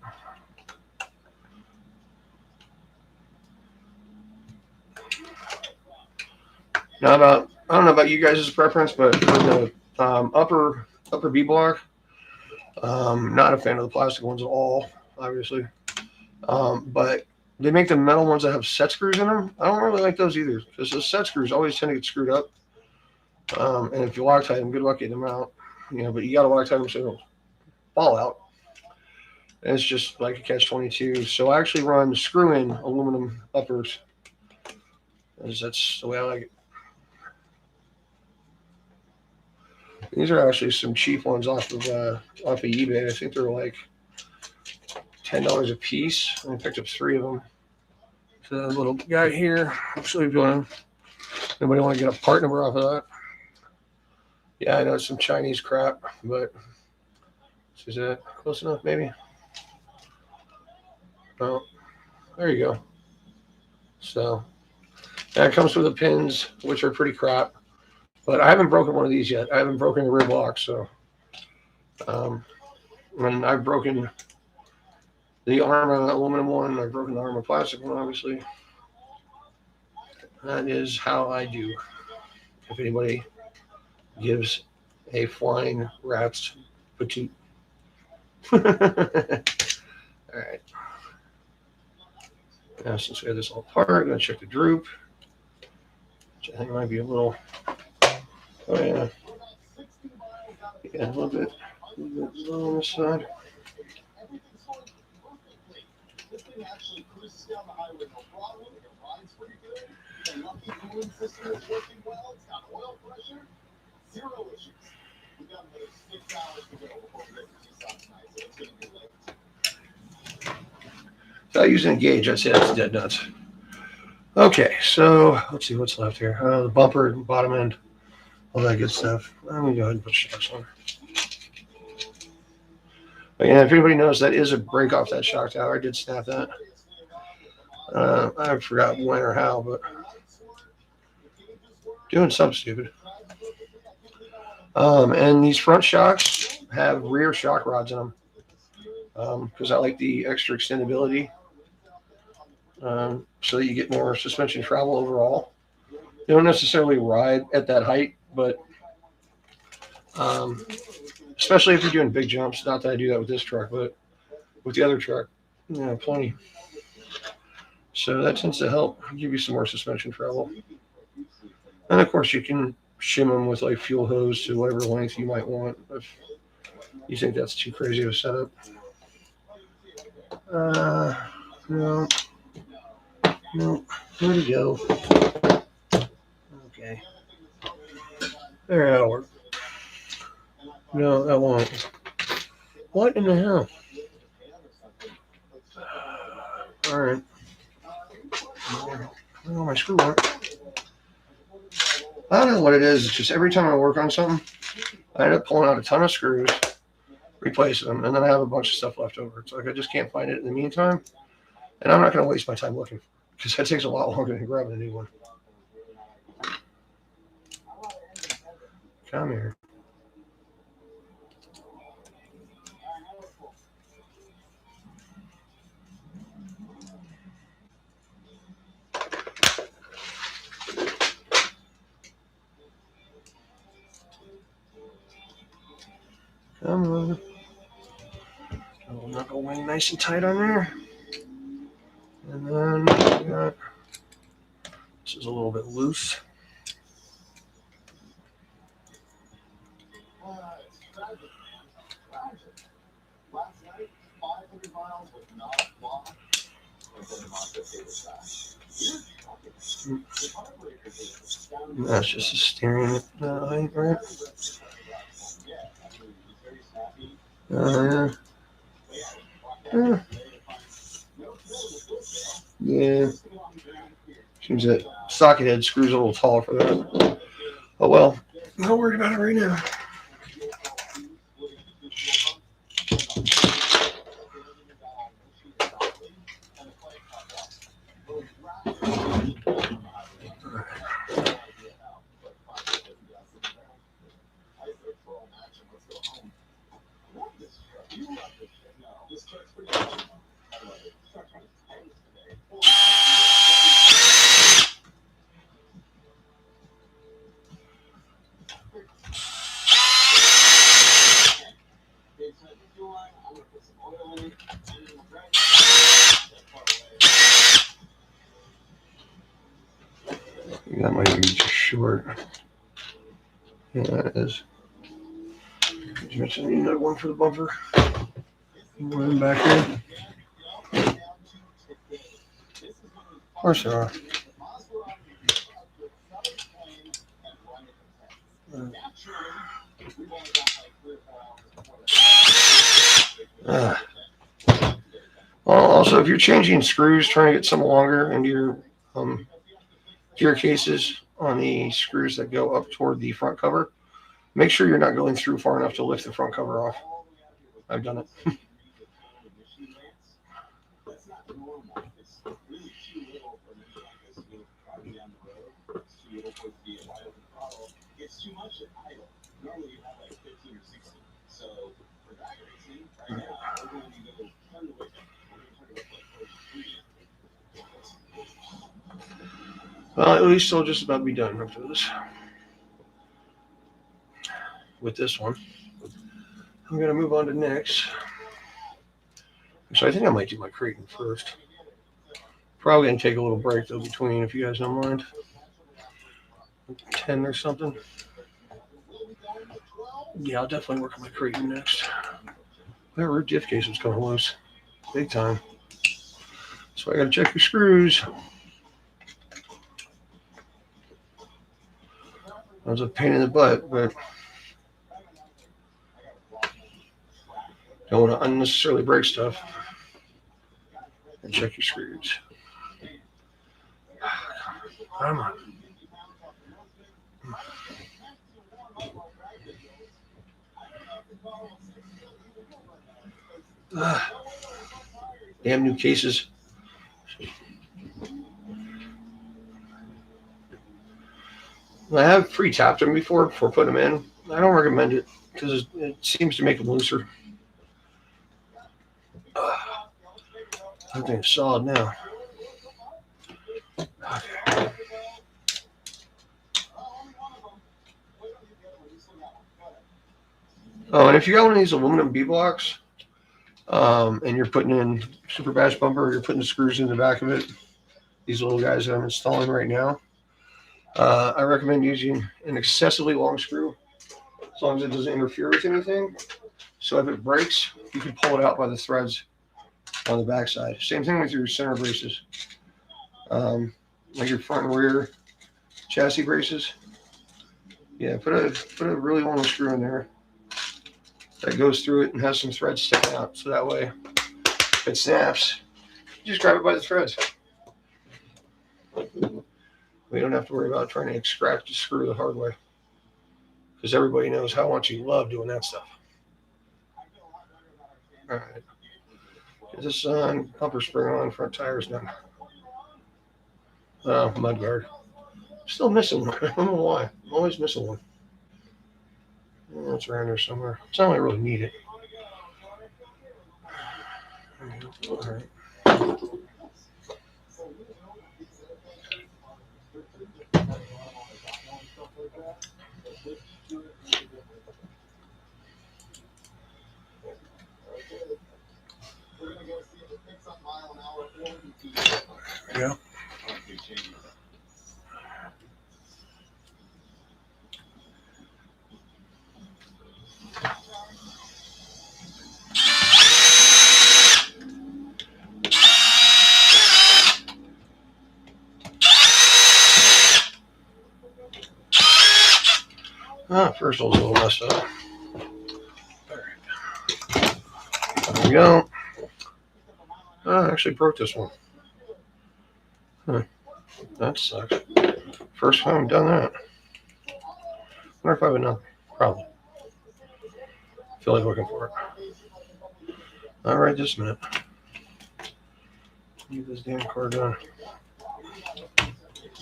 Now I don't know about you guys' preference, but for the upper B block, not a fan of the plastic ones at all, obviously. But they make the metal ones that have set screws in them. I don't really like those either because the set screws always tend to get screwed up. And if you Loctite them, good luck getting them out. But you got to Loctite them so they don't fall out. And it's just like a catch-22. So I actually run screw-in aluminum uppers, as that's the way I like it. These are actually some cheap ones off of eBay. I think they're like $10 a piece. I picked up 3 of them. The little guy here. Actually, if you want to, anybody want to get a part number off of that? Yeah, I know it's some Chinese crap, but is that close enough? Maybe. Oh, there you go. So that comes with the pins, which are pretty crap. But I haven't broken one of these yet. I haven't broken the rear block, so and I've broken the ARRMA aluminum one. I've broken the ARRMA plastic one, obviously. That is how I do. If anybody gives a flying rat's patoot. All right. Now, since we have this all apart, I'm going to check the droop, which I think might be a little. Oh yeah, a little bit low on this side. Without using a gauge, I'd say that's dead nuts. Okay, so let's see what's left here. The bumper, bottom end, all that good stuff. Let me go ahead and put shocks on. Again, if anybody knows, that is a break off that shock tower. I did snap that. I forgot when or how, but doing something stupid. And these front shocks have rear shock rods in them because I like the extra extendability. So that you get more suspension travel overall. You don't necessarily ride at that height, but especially if you're doing big jumps. Not that I do that with this truck, but with the other truck, plenty. So that tends to help give you some more suspension travel. And of course, you can shim them with like fuel hose to whatever length you might want if you think that's too crazy of a setup. No, where'd it go? Okay. There, that'll work. No, that won't. What in the hell? Alright. Oh, my screw work. I don't know what it is. It's just every time I work on something, I end up pulling out a ton of screws, replacing them, and then I have a bunch of stuff left over. It's like I just can't find it in the meantime. And I'm not going to waste my time looking because that takes a lot longer than grabbing a new one. Come here. Come on. I'll knuckle wing nice and tight on there. And then this is a little bit loose. That's just a steering height, right? Yeah. Seems that socket head screws a little tall for that. Oh well, I'm not worried about it right now. That might be just short. Yeah, that is. Did you mention another one for the bumper? One back here. Of course there are. Also, if you're changing screws, trying to get some longer into your gear cases on the screws that go up toward the front cover, make sure you're not going through far enough to lift the front cover off. I've done it. Well, at least I'll just about be done after this. With this one, I'm going to move on to next. So I think I might do my Creighton first. Probably going to take a little break though between, if you guys don't mind. 10 or something. Yeah, I'll definitely work on my Creighton next. That rear diff case was coming loose. Big time. So I got to check your screws. That was a pain in the butt, but don't want to unnecessarily break stuff. And check your screws. Come on. Damn new cases. I have pre-tapped them before putting them in. I don't recommend it because it seems to make them looser. I think it's solid now. Okay. Oh, and if you got one of these aluminum B-blocks, and you're putting in super bash bumper, you're putting the screws in the back of it, these little guys that I'm installing right now, I recommend using an excessively long screw as long as it doesn't interfere with anything. So if it breaks, you can pull it out by the threads on the backside. Same thing with your center braces, like your front and rear chassis braces. Yeah, put a really long screw in there that goes through it and has some threads sticking out, so that way if it snaps, you just grab it by the threads. We don't have to worry about trying to extract a screw the hard way, because everybody knows how much you love doing that stuff. All right, get this on, bumper spring on, front tires done. Mud guard. Still missing one. I don't know why. I'm always missing one. It's around there somewhere. It's not like I really need it. All right. Yeah. First one's a little messed up. There we go. I actually broke this one. Huh. That sucks. First time I've done that. wonder if I have another. Probably. Feel like looking for it. All right, just a minute. Leave this damn cord on.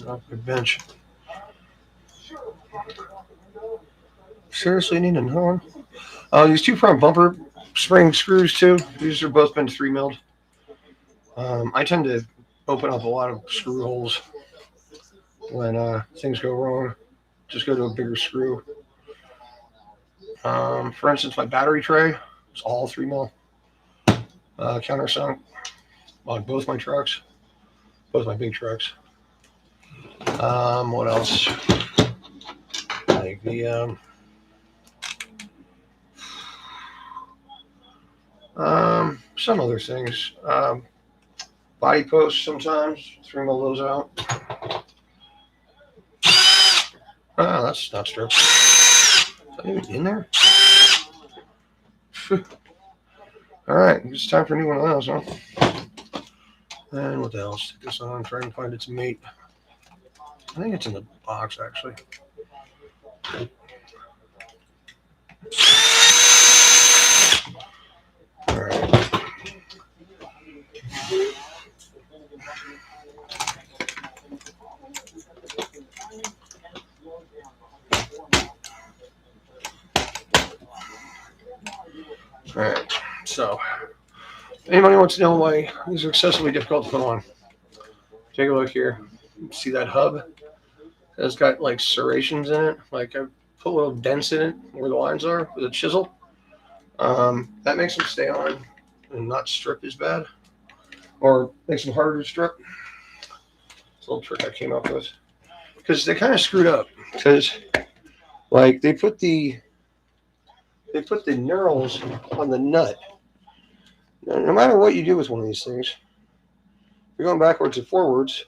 Off the bench. Seriously, need another one? These two front bumper spring screws too. These are both been 3 milled. I tend to open up a lot of screw holes when things go wrong. Just go to a bigger screw. For instance, my battery tray is all 3 mil countersunk on both my trucks, both my big trucks. What else? Like the some other things. Body posts sometimes. 3 mil those out. Oh, that's not strip. Is that even in there? All right, it's time for a new one of those, huh? And what the hell? Stick this on, try and find its mate. I think it's in the box, actually. All right. All right. So, anybody wants to know why these are excessively difficult to put on? Take a look here. See that hub? It's got like serrations in it. Like I put little dents in it where the lines are with a chisel. That makes them stay on and not strip as bad, or makes them harder to strip. It's a little trick I came up with because they kind of screwed up. Because like they put the knurls on the nut. No matter what you do with one of these things, if you're going backwards or forwards,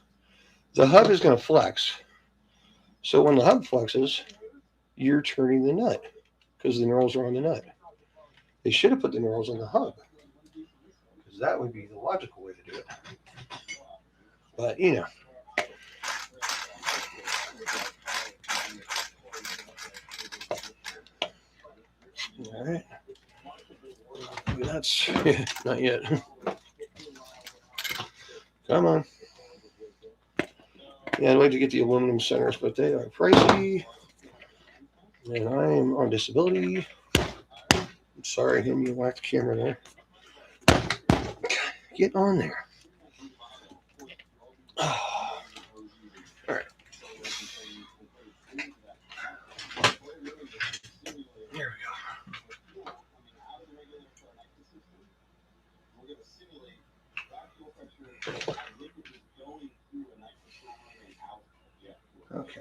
the hub is going to flex. So when the hub flexes, you're turning the nut because the knurls are on the nut. They should have put the knurls on the hub because that would be the logical way to do it. But, you know. All right. That's not yet. Come on. Yeah, I'd like to get the aluminum centers, but they are pricey. And I am on disability. I'm sorry, him, you whacked the camera there. Get on there. Oh. All right. There we go. Okay.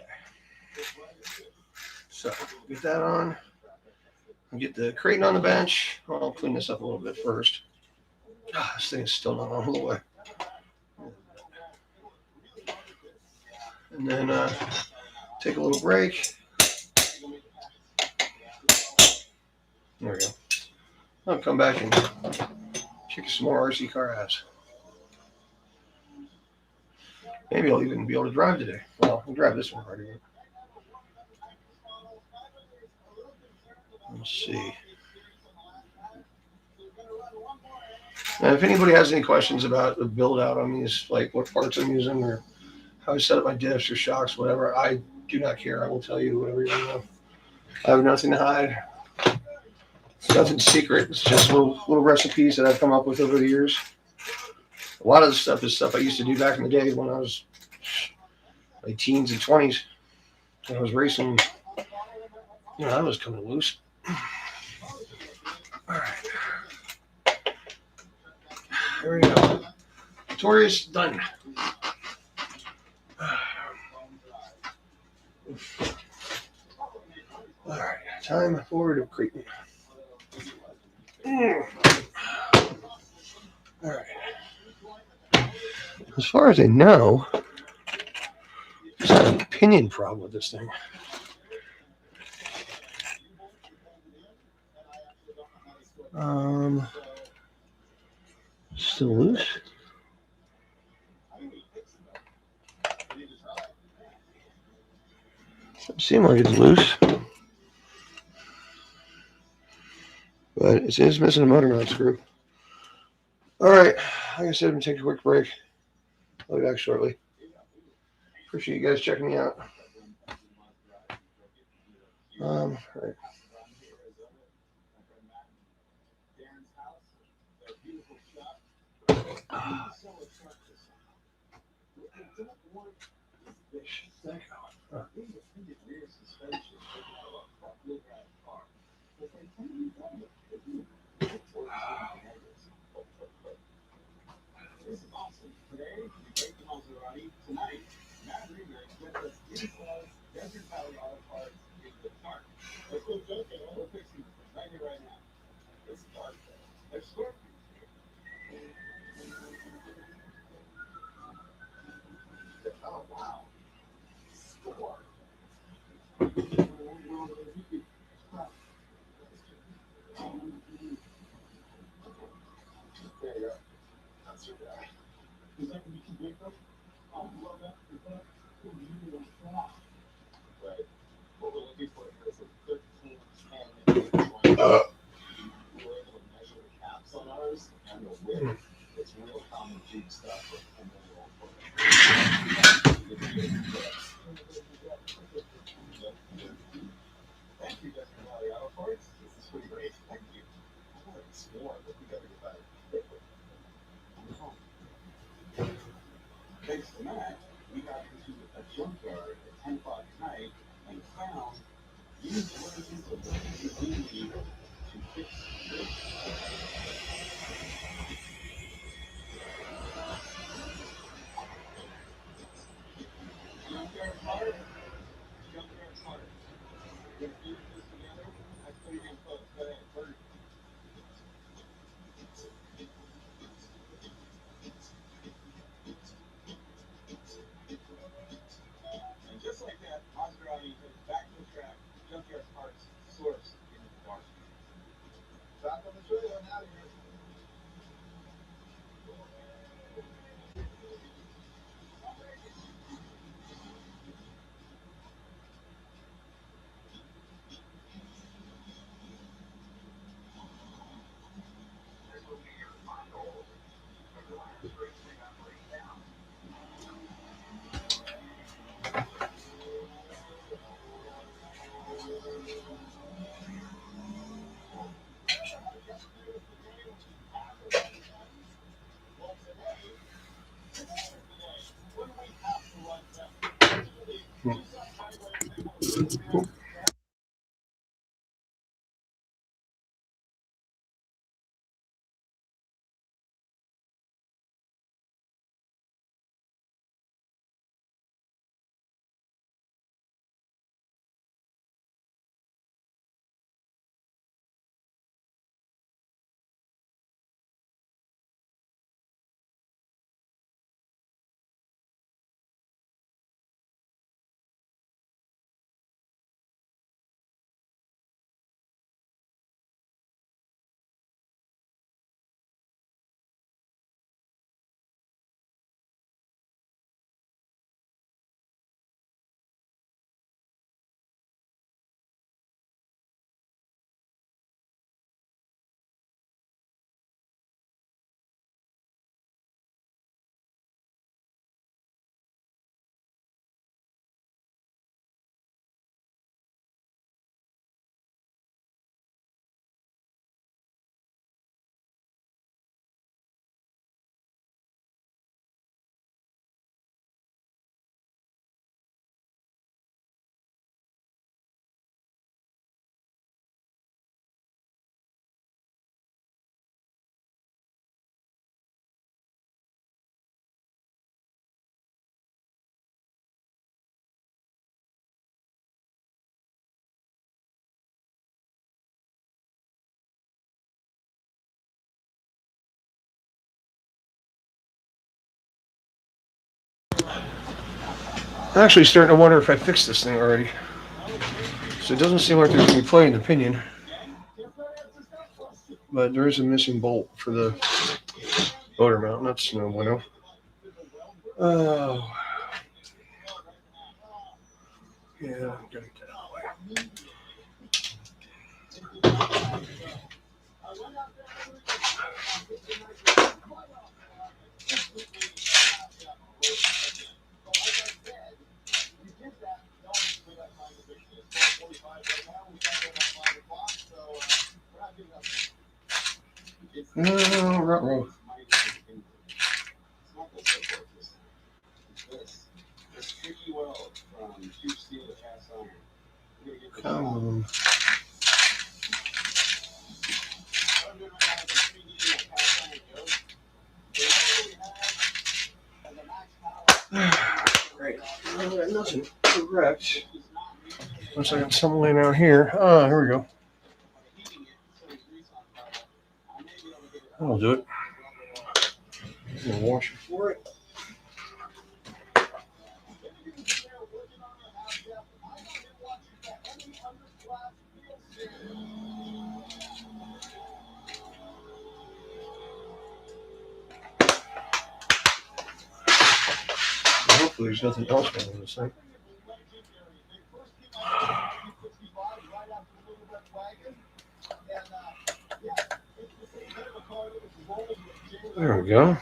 So get that on. I'll get the Kraton on the bench. I'll clean this up a little bit first. This thing is still not on the way. And then take a little break. There we go. I'll come back and kick some more RC car ass. Maybe I'll even be able to drive today. Well, I'll drive this one right here. Let's see. And if anybody has any questions about the build out on these, like what parts I'm using or how I set up my diffs or shocks, whatever, I do not care. I will tell you whatever you want to know. I have nothing to hide. It's nothing secret. It's just little recipes that I've come up with over the years. A lot of the stuff is stuff I used to do back in the day when I was my teens and 20s. When I was racing, you know, I was coming loose. All right. There we go. Victorious, done. All right, time forward to Kraton. All right. As far as I know, there's not an opinion problem with this thing. Still loose. Doesn't seem like it's loose. But it is missing a motor mount screw. All right, like I said, I'm going to take a quick break. I'll be back shortly. Appreciate you guys checking me out. All right. I'm actually starting to wonder if I fixed this thing already. So it doesn't seem like there's any play in the pinion. But there is a missing bolt for the motor mount. That's no bueno. Oh. Yeah, I'm gonna get that out of the way. No, ruh-roh. Come on. Great. Nothing correct. Looks like it's something laying out here. Ah, here we go. That'll do it. I'm gonna wash it for it. Hopefully there's nothing else wrong with this thing. There we go.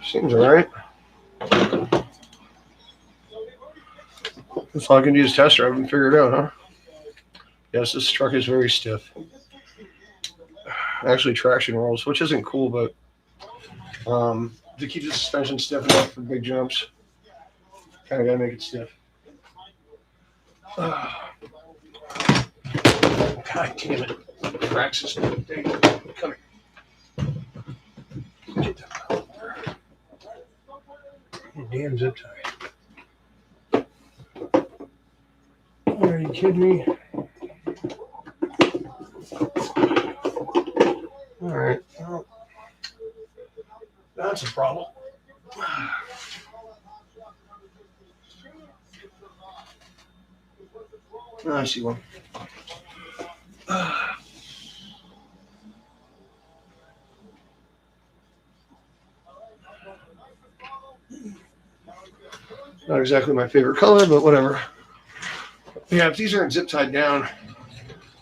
Seems all right. That's all I can do is test drive and figure it out, huh? Yes, this truck is very stiff. Actually, traction rolls, which isn't cool, but to keep the suspension stiff enough for big jumps, kind of gotta make it stiff. God damn it. Praxis. Come here. Get that out there. Damn zip tie. Are you kidding me? All right. Well, that's a problem. Oh, I see one. Not exactly my favorite color, but whatever. Yeah, if these aren't zip tied down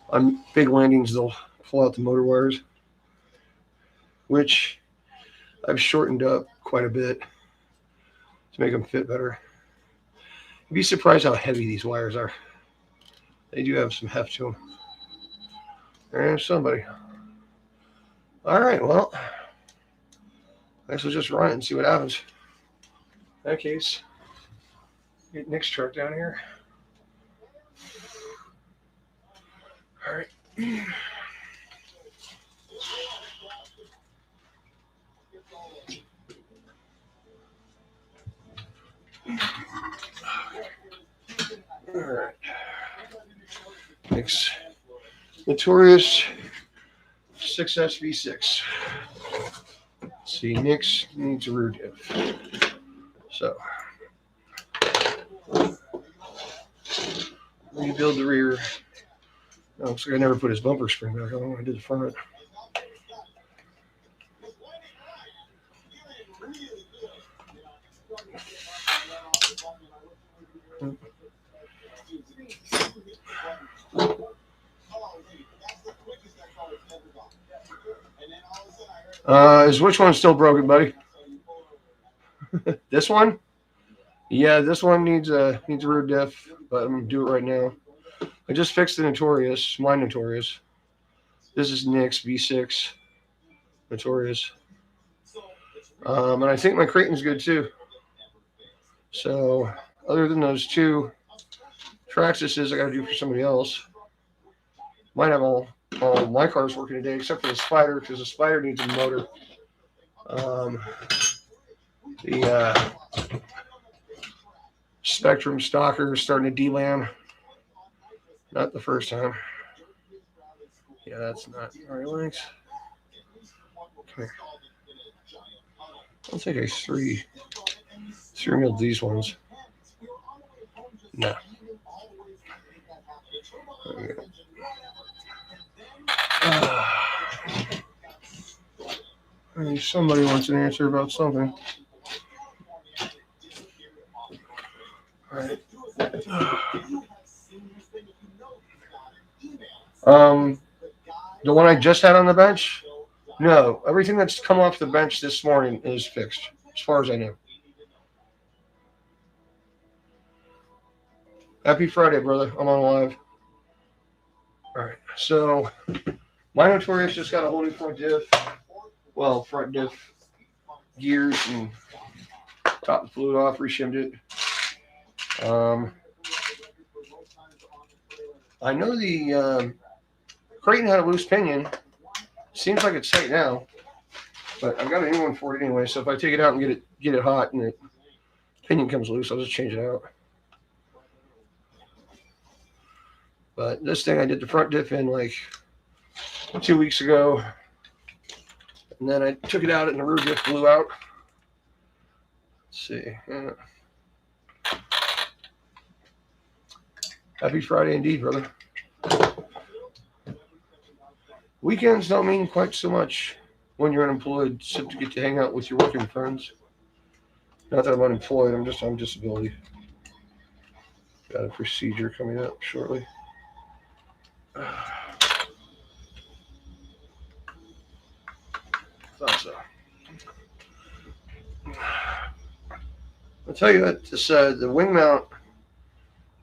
on big landings, they'll pull out the motor wires, which I've shortened up quite a bit to make them fit better. You'd be surprised how heavy these wires are. They do have some heft to them. There's somebody. All right, well, I guess we'll just run it and see what happens. In that case, get Nick's truck down here. All right. All right. Nick's Notorious 6SV6. See, Nick's needs a rear diff. So, rebuild the rear. Oh, looks like I never put his bumper spring back on when I did the front. Is which one still broken, buddy? This one? Yeah, this one needs a rear diff, but I'm gonna do it right now. I just fixed the Notorious, my Notorious. This is Nick's V6 Notorious. And I think my Creighton's good too. So other than those two Traxxas I got to do for somebody else, might have all my cars working today except for the Spider, because the Spider needs a motor. The Spectrum Stalker is starting to delam. Not the first time. Yeah, that's not right. Links. Come here. I don't think I three milled these ones. No. Somebody wants an answer about something. All right. The one I just had on the bench, No, everything that's come off the bench this morning is fixed, as far as I know. Happy Friday, brother. I'm on live. All right, so my Notorious just got a whole new front diff. Well, front diff gears and top the fluid off, reshimmed it. I know the Creighton had a loose pinion. Seems like it's tight now, but I've got a new one for it anyway. So if I take it out and get it hot and the pinion comes loose, I'll just change it out. But this thing I did the front diff in like 2 weeks ago, and then I took it out and the rear diff blew out. Let's see. Happy Friday indeed, brother. Weekends don't mean quite so much when you're unemployed, except to get to hang out with your working friends. Not that I'm unemployed, I'm just on disability. Got a procedure coming up shortly. Thought so. I'll tell you what, this the wing mount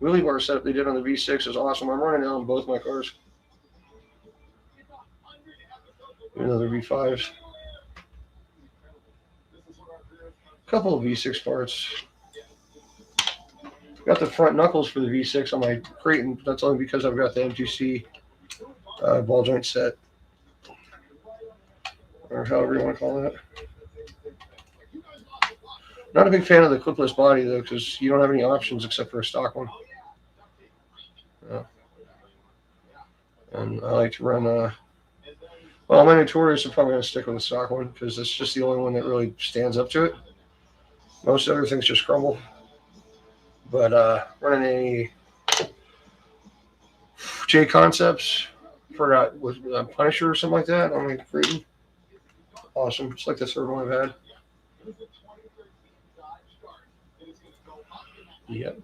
wheelie bar setup they did on the V6 is awesome. I'm running it on both my cars. Even though they're V5s. A couple of V6 parts. Got the front knuckles for the V6 on my Creighton, but that's only because I've got the MTC ball joint set. Or however you want to call that. Not a big fan of the clipless body, though, because you don't have any options except for a stock one. And I like to run, well, my Notorious are probably going to stick with the stock one because it's just the only one that really stands up to it. Most other things just crumble. But running a J Concepts, forgot, with Punisher or something like that on my Creighton. Awesome. It's like the third one I've had. Yep.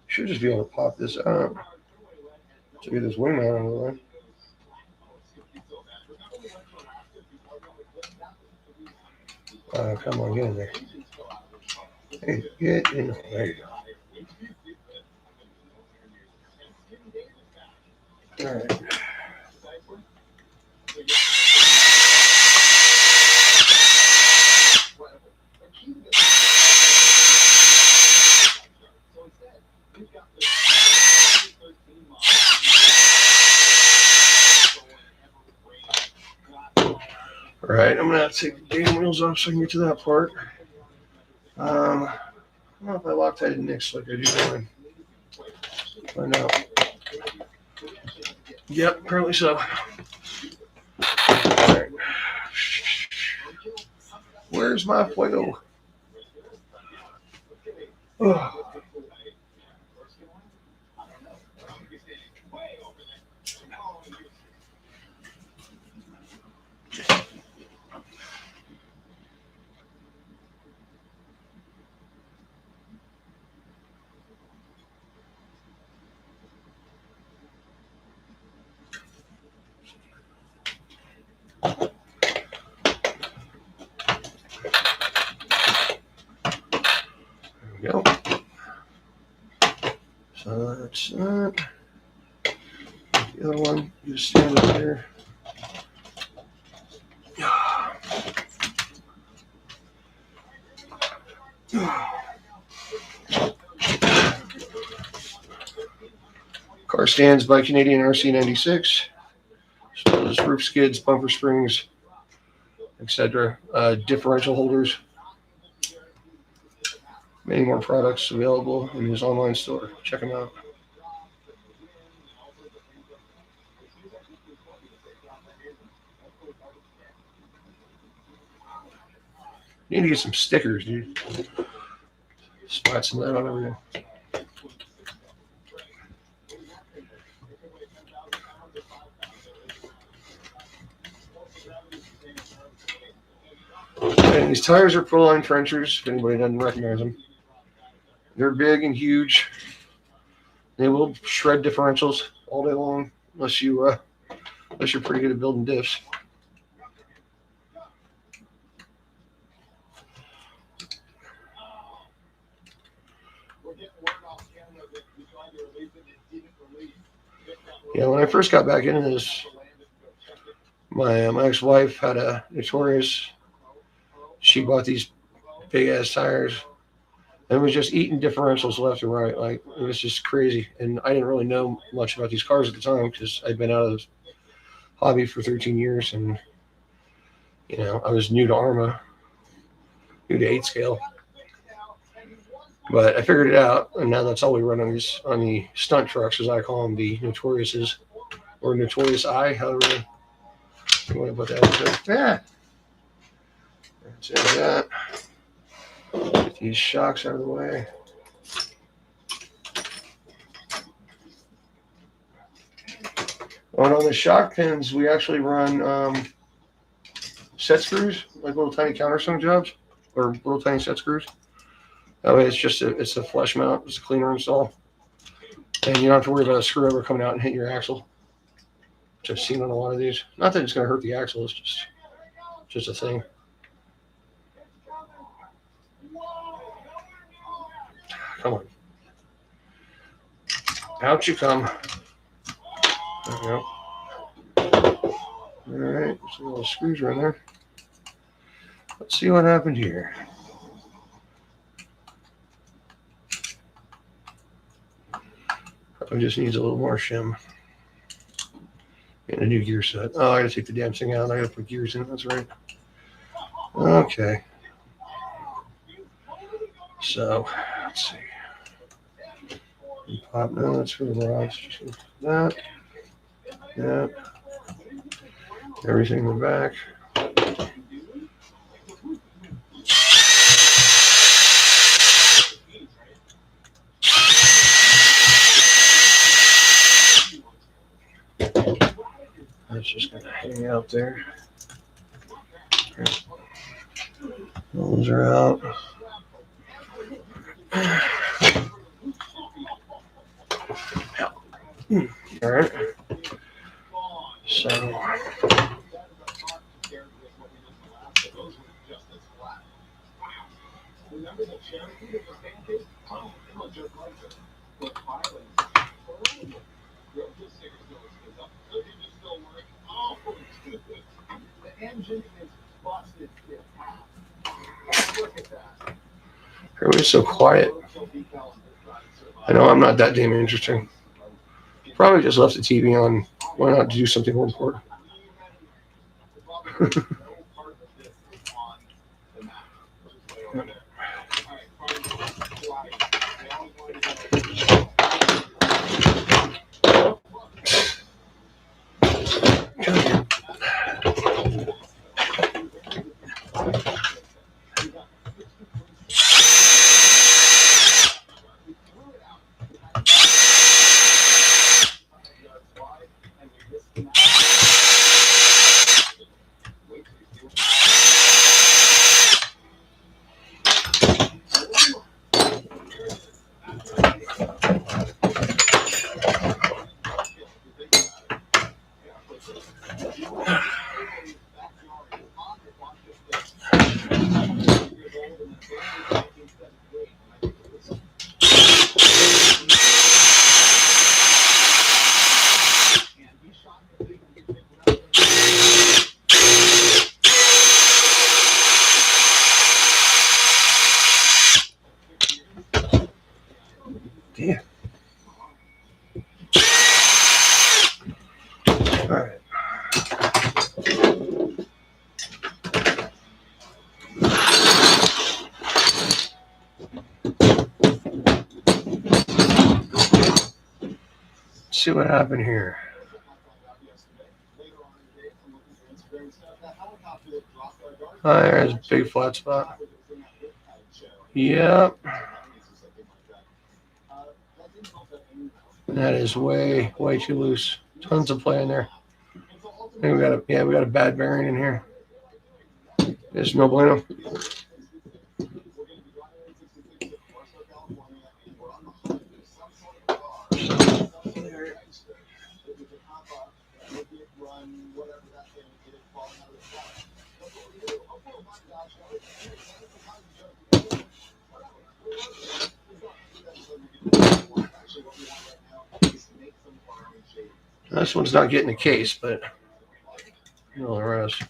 Should just be able to pop this out to get this wing mount out of the way. Come on, get in there. Hey, get in there. There you go. All right. All right, I'm gonna have to take the damn wheels off so I can get to that part. I don't know if I Loctite Nicks like I do mine. Find out. Yep, apparently so. All right. Where's my fuego? Oh. There we go. So that's that. The other one, you just stand up there. Car stands by Canadian RC96. So there's roof skids, bumper springs, etc. Differential holders. Many more products available in his online store. Check them out. Need to get some stickers, dude. Spot some of that on everything. And these tires are full-line Frenchers, if anybody doesn't recognize them. They're big and huge. They will shred differentials all day long unless you're pretty good at building diffs. Yeah, when I first got back into this, my ex-wife had a Notorious. She bought these big ass tires and was just eating differentials left and right. Like, it was just crazy. And I didn't really know much about these cars at the time because I'd been out of the hobby for 13 years, and I was new to ARRMA, new to 8 scale. But I figured it out, and now that's all we run on the stunt trucks, as I call them, the Notoriouses, or Notorious I, however you want to put that into. Yeah. That's that. Get these shocks out of the way. And on the shock pins, we actually run set screws, like little tiny countersunk jobs, or little tiny set screws. That way, it's a flush mount. It's a cleaner install, and you don't have to worry about a screw ever coming out and hitting your axle, which I've seen on a lot of these. Not that it's going to hurt the axle. It's just a thing. Come on. Out you come. There we go. All right, some little screws right there. Let's see what happened here. Probably just needs a little more shim. And a new gear set. Oh, I gotta take the damn thing out. I gotta put gears in. That's right. Okay. So, let's see. Pop. No, that's for the rods. Just that. Yeah. Everything in the back. That's just going to hang out there. Those are out. All right. So. Everybody's so quiet. I know I'm not that damn interesting. Probably just left the TV on. Why not do something more important? Damn. All right. Let's see what happened here. Oh, there's a big flat spot. Yep. That is way too loose. Tons of play in there. I think we got a bad bearing in here. There's no bueno. So, this one's not getting a case, but you know the rest.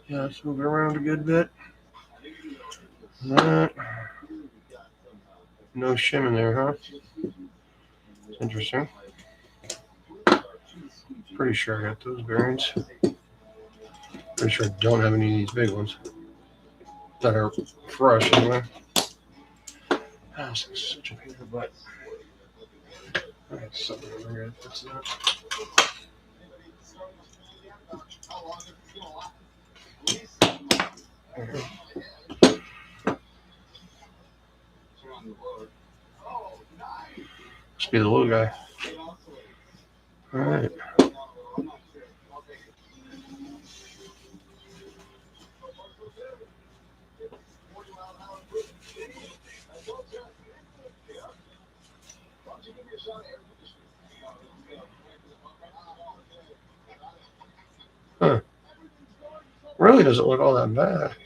Yeah, let's move it around a good bit. That. No shim in there, huh? Interesting. Pretty sure I got those bearings. Pretty sure I don't have any of these big ones that are fresh anyway. This is such a pain in the butt. Alright, something over here. That's not. Must be the little guy. Alright. Huh. Really doesn't look all that bad.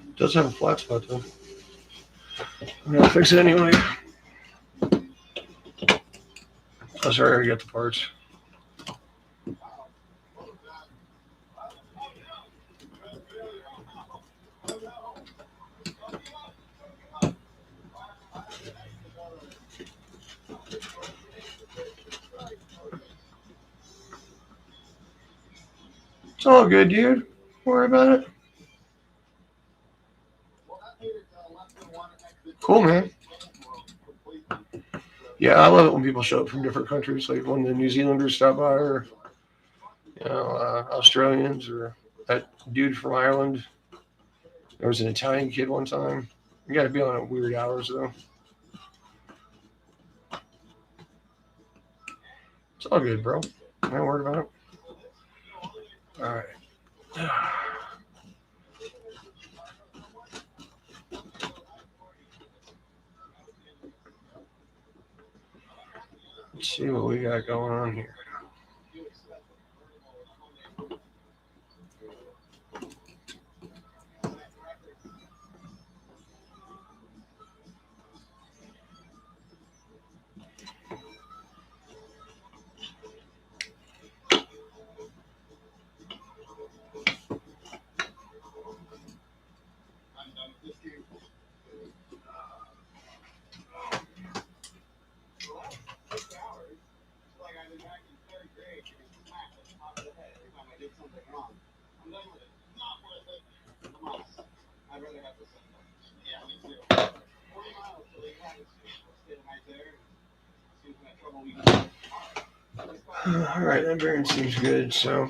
It does have a flat spot though. I'm gonna fix it anyway. Oh, sorry, I already got the parts. It's all good, dude. Don't worry about it. Cool, man. Yeah, I love it when people show up from different countries, like when the New Zealanders stop by, or Australians, or that dude from Ireland. There was an Italian kid one time. You got to be on at weird hours though. It's all good, bro. I ain't worried about it. All right. Let's see what we got going on here. All right, that bearing seems good, so.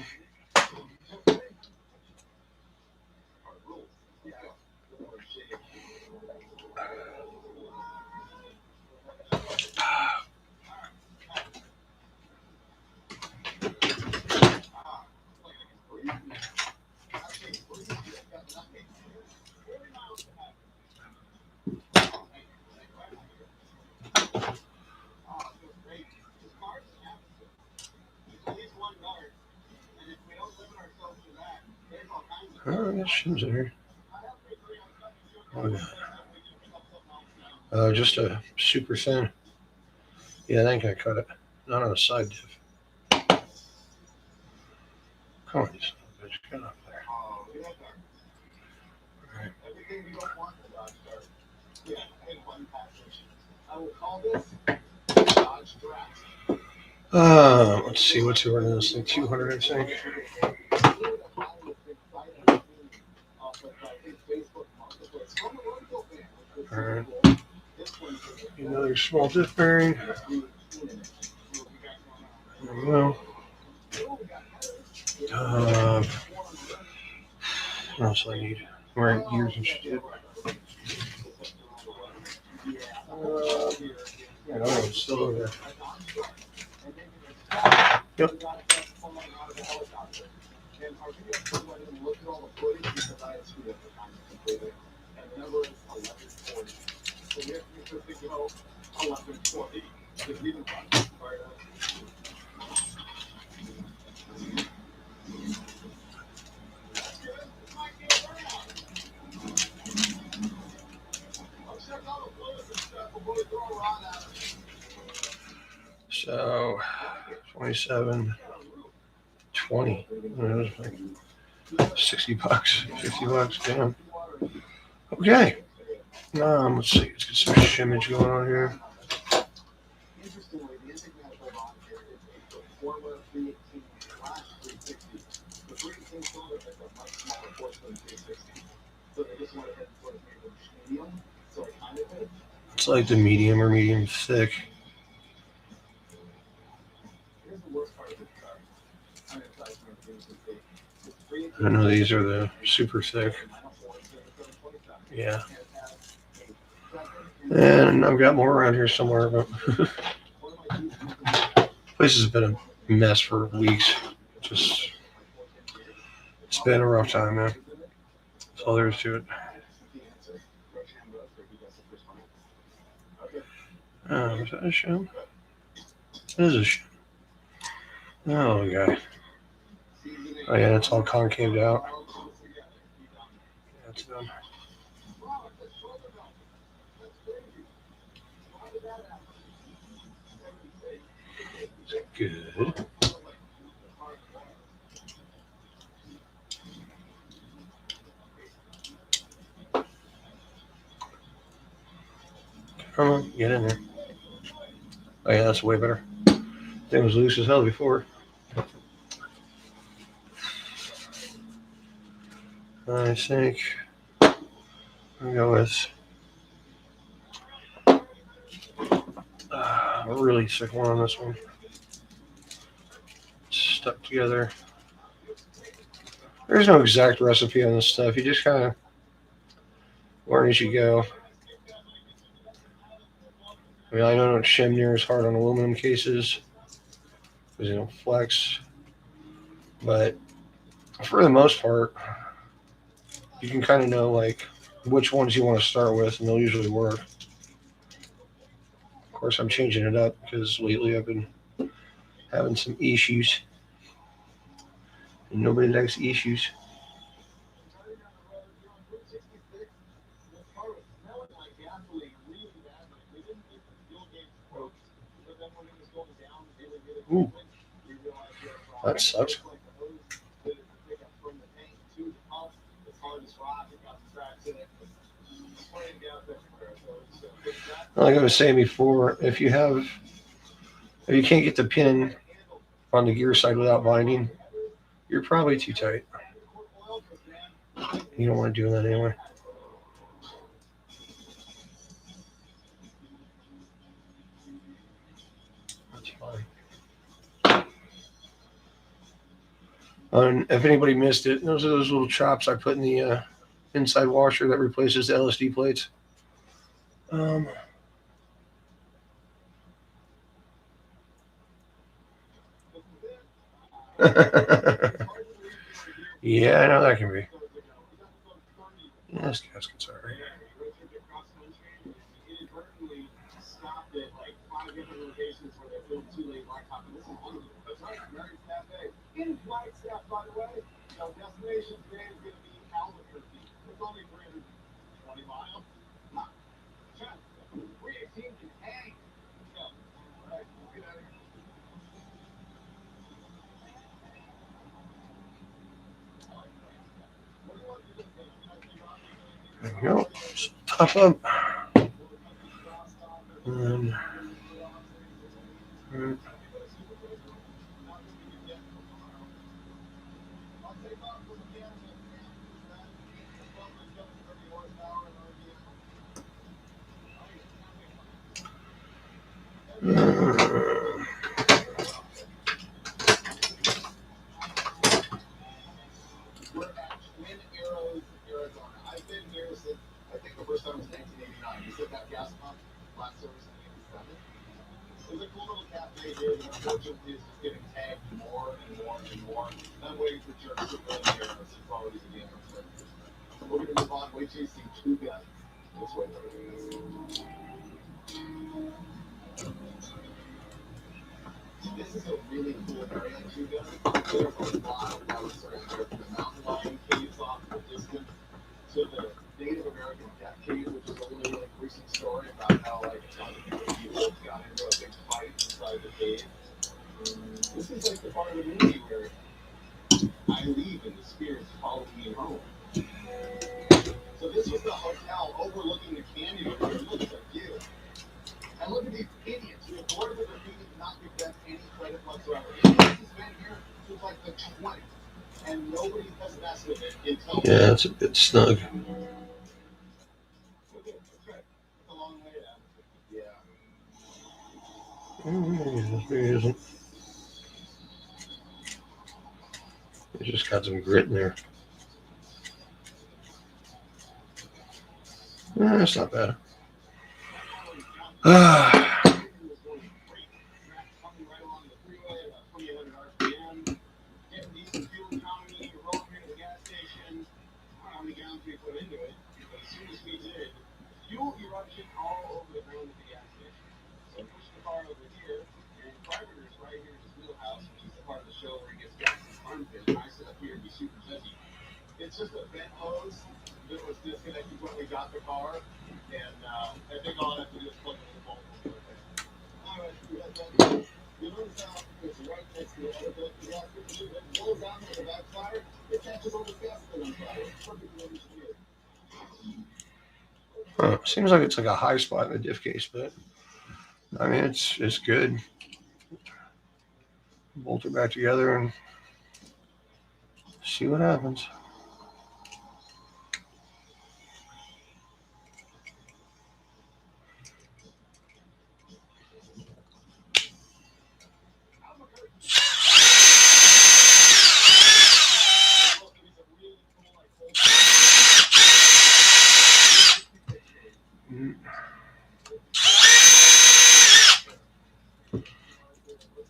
Oh, I got shims in here. Just a super thin. Yeah, I think I cut it. Not on a side diff. Come on, you son of a bitch. Get up there. All right. Let's see what's the order of this thing. 200, I think. All right. Another small diff bearing. There we go. What else do I need? Right, gears and shit. I don't know, it's still over there. Yep. So 27, 20. It was like $60, $50. Damn. Okay. Let's see. Let's get some shimmage going on here. It's like the medium or medium thick. I know these are the super thick. Yeah. And I've got more around here somewhere, but place has been a mess for weeks. It's been a rough time, man. That's all there is to it. Is that a shim? That is a shim. Oh, God. Oh, yeah, it's all concaved out. That's done. Good. Come on, get in there. Oh, yeah, that's way better. Thing was loose as hell before. I think I'll go with a really thick one on this one. It's stuck together. There's no exact recipe on this stuff. You just kind of learn as you go. I mean, I know don't shim near as hard on aluminum cases because they don't flex, but for the most part, you can kind of know like which ones you want to start with, and they'll usually work. Of course, I'm changing it up because lately I've been having some issues, and nobody likes issues. Ooh, that sucks. Like I was saying before, if you can't get the pin on the gear side without binding, you're probably too tight. You don't want to do that anyway. That's fine. And if anybody missed it, those are those little chops I put in the inside washer that replaces the LSD plates. Yeah, I know that can be. Yeah, this gasket's all right. There we go. So top up. And then, Yeah, it's a bit snug. Maybe it isn't. It's just got some grit in there. It's not bad. Seems like it's like a high spot in the diff case, but I mean it's good. Bolt it back together and see what happens.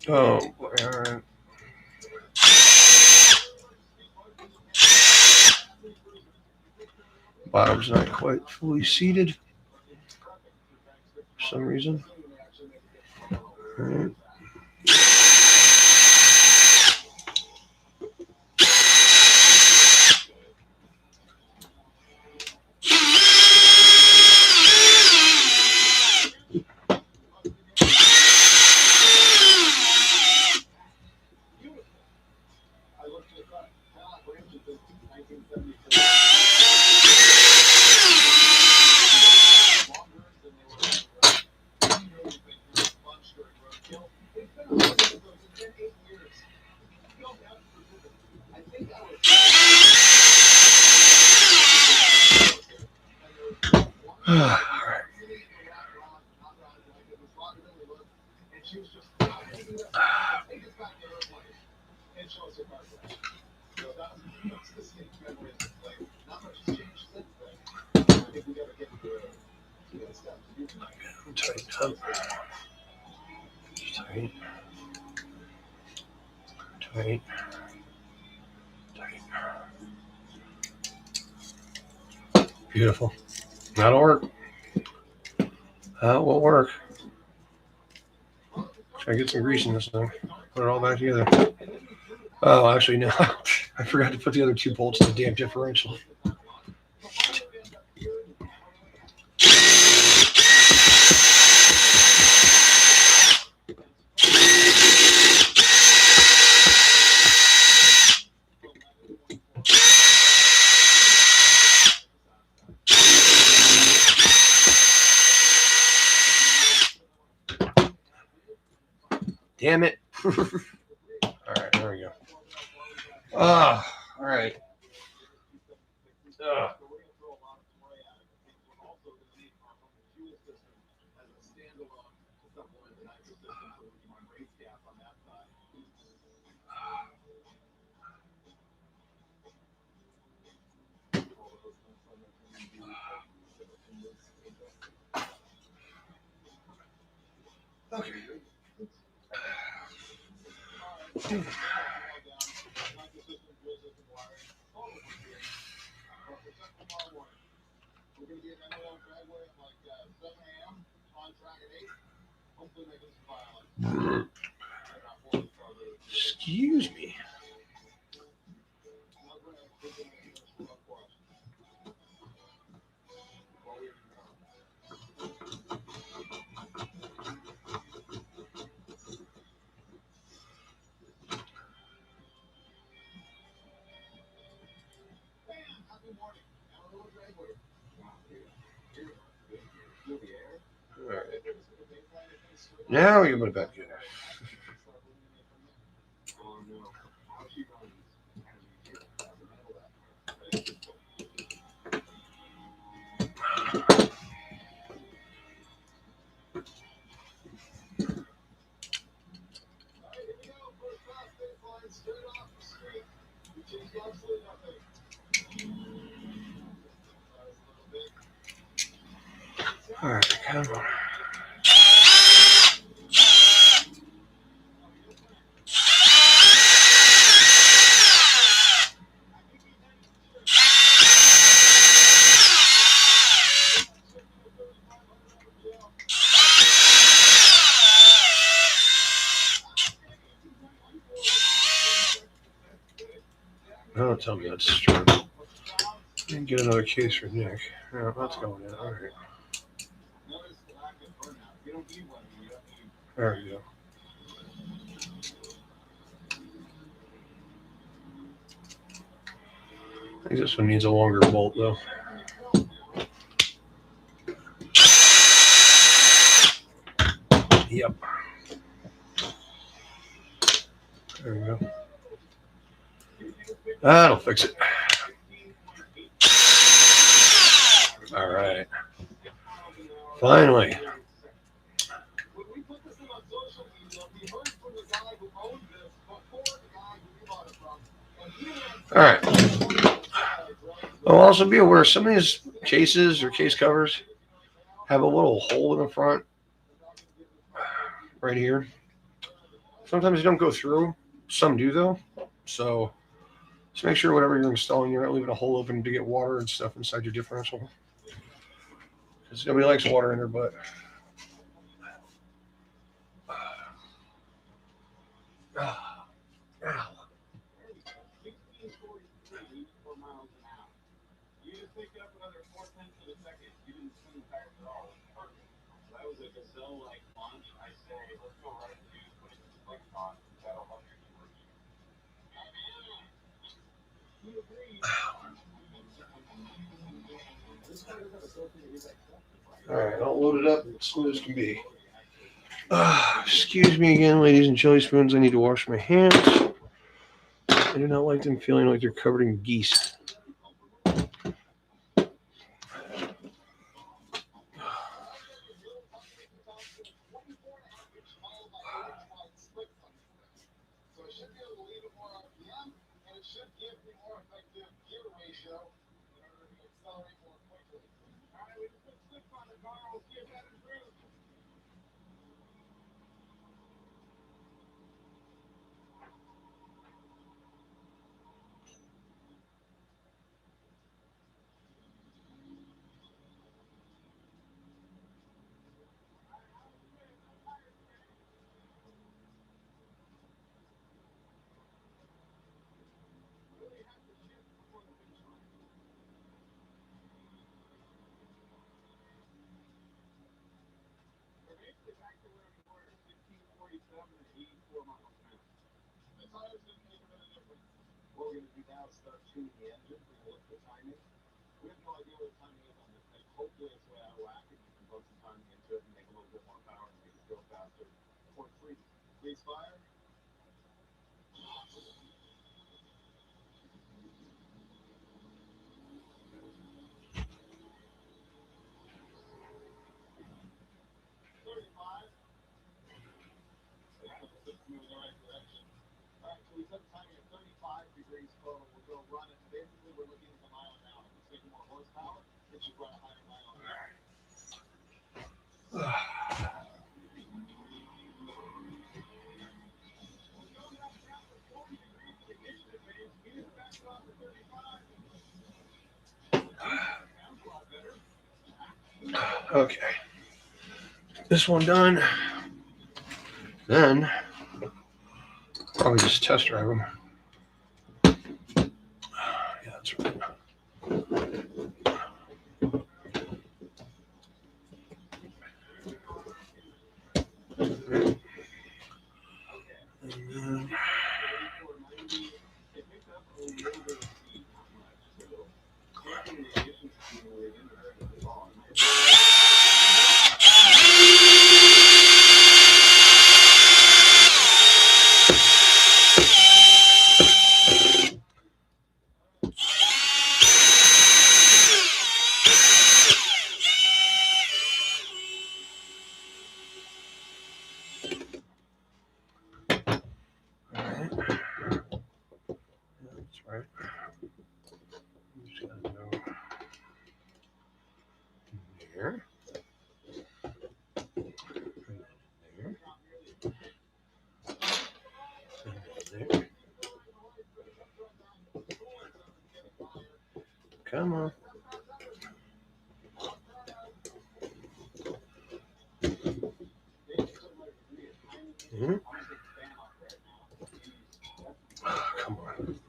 Oh boy, all right. Bottom's not quite fully seated for some reason. All right. Tighten up. Tight. Tight. Tight. Beautiful. That'll work. That will work. Try to get some grease in this thing. Put it all back together. Oh, actually, no. I forgot to put the other two bolts in the damn differential. Damn it. All right, there we go. All right. Okay. Excuse me. All right. Now we can put it back in. All right, come on. Don't tell me that's true. And get another case for Nick. Yeah, that's going in. All right. There we go. I think this one needs a longer bolt though. Yep. There we go. That'll fix it. All right. Finally. All right. I'll also be aware some of these cases or case covers have a little hole in the front right here. Sometimes they don't go through. Some do though. So just make sure whatever you're installing, you're not leaving a hole open to get water and stuff inside your differential. Because nobody likes water in their butt. All right, I'll load it up as smooth as can be. Excuse me again, ladies and chili spoons. I need to wash my hands. I do not like them feeling like they're covered in geese. Okay. This one done. Then probably just test drive them. Yeah, that's right. Right. Just gotta go here. There. There. Come on. Mm-hmm. Come on.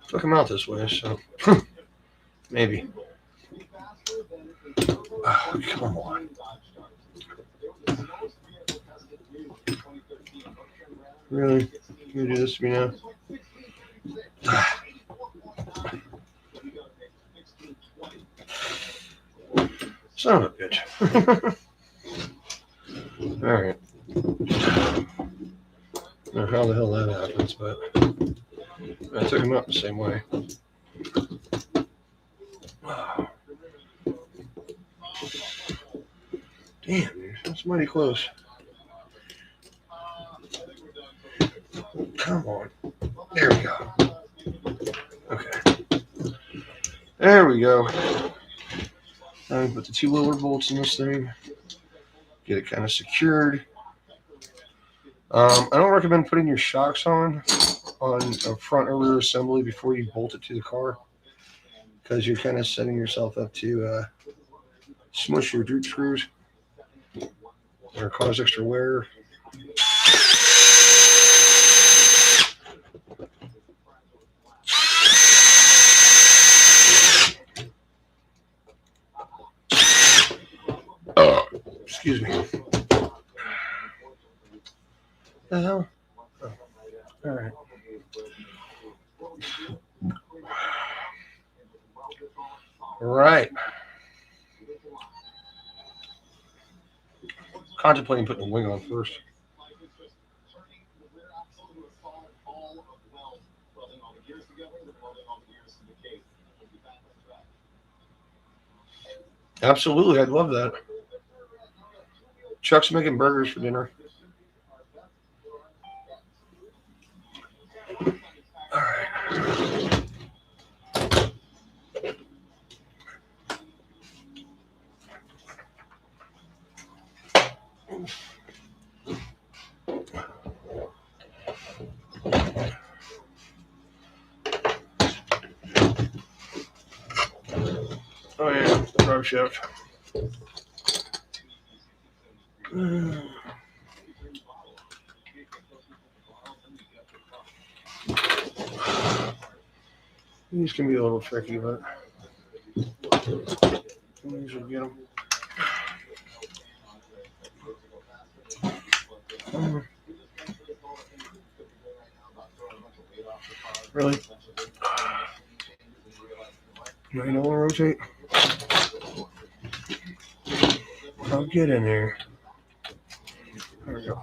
Took him out this way, so maybe. Oh, come on. Really? You do this to me now? Son of a bitch. Alright. I don't know how the hell that happens, but I took him out the same way. Damn, dude. That's mighty close. Come on. There we go. Okay. There we go. Now we put the 2 lower bolts in this thing. Get it kind of secured. I don't recommend putting your shocks on a front or rear assembly before you bolt it to the car, because you're kind of setting yourself up to smush your droop screws or cause extra wear. Excuse me. The hell? Oh. All right. Right. Contemplating putting a wing on first. Absolutely, I'd love that. Chuck's making burgers for dinner. All right. Oh yeah, drive shaft. These can be a little tricky, but we usually get them. Really? You don't want to rotate? I'll get in there. There we go.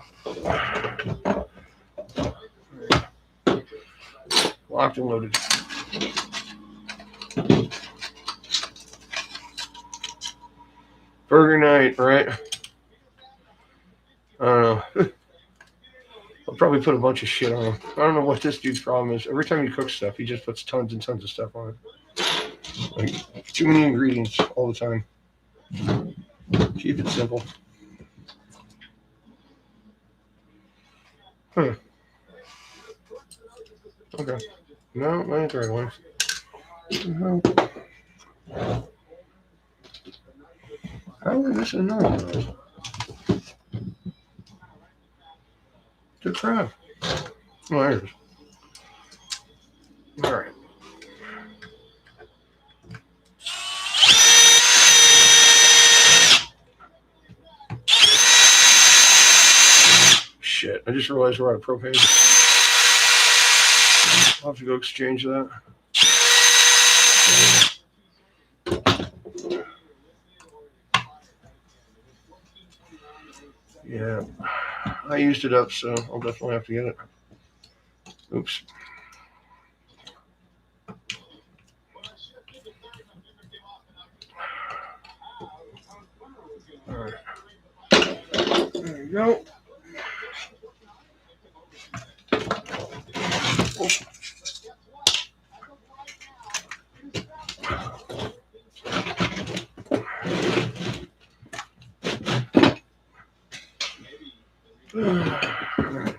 Locked and loaded. Burger night, right? I don't know. I'll probably put a bunch of shit on him. I don't know what this dude's problem is. Every time he cooks stuff, he just puts tons and tons of stuff on it. Like, too many ingredients all the time. Keep it simple. Huh. Okay. No, that ain't the right one. How is this another one? Good crap. Oh, there it is. All right. Shit, I just realized we're out of propane. I'll have to go exchange that. Yeah, I used it up, so I'll definitely have to get it. Oops. All right. There you go. Alright.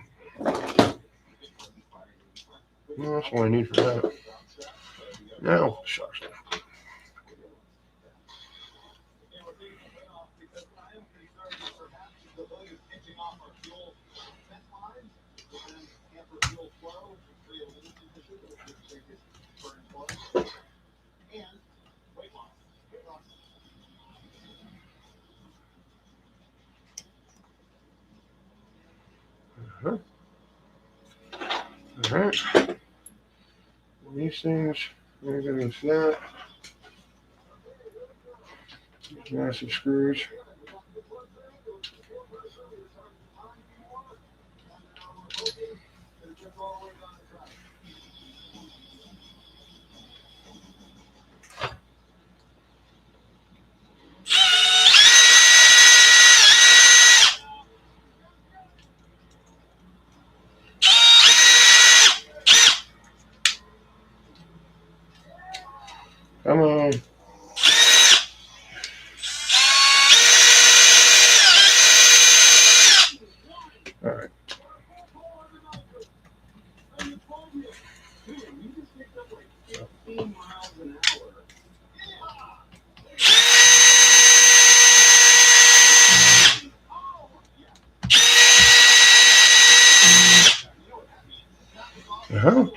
Well, that's all I need for that. Now, shucks. All right. These things, we're going to use that. Massive screws. Come on. All right. Uh-huh.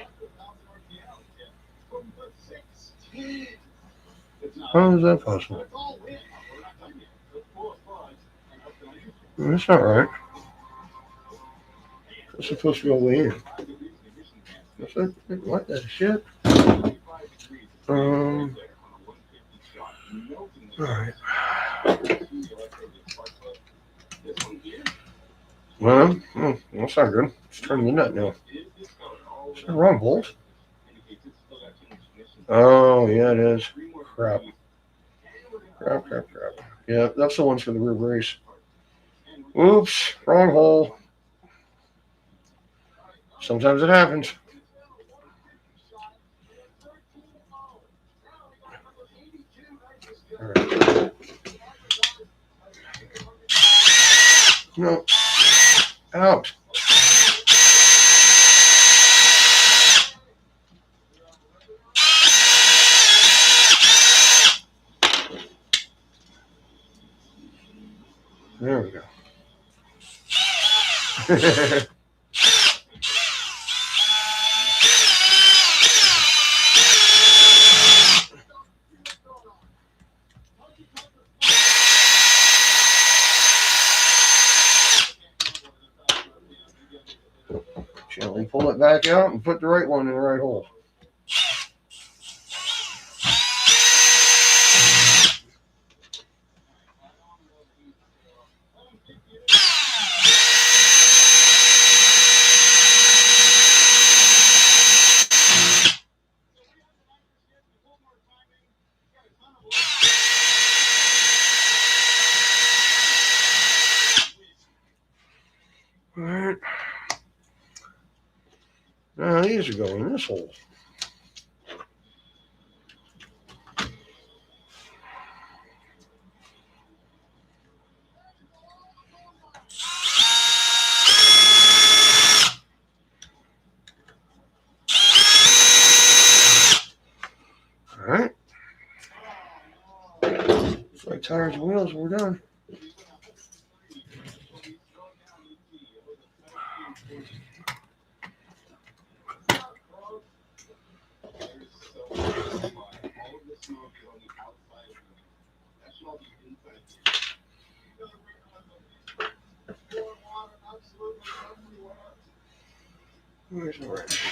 How is that possible? That's not right. It's supposed to go way in. What's that? What the shit? Alright. Well, that's not good. It's turning the nut now. Is that wrong bolt? Oh, yeah, it is. Crap. Crap. Yeah, that's the ones for the rear brace. Oops, wrong hole. Sometimes it happens. All right. No. Out. There we go. Gently pull it back out and put the right one in the right hole. All right. Now these are going in this hole. tires and wheels, and we're done. Where's the wrench?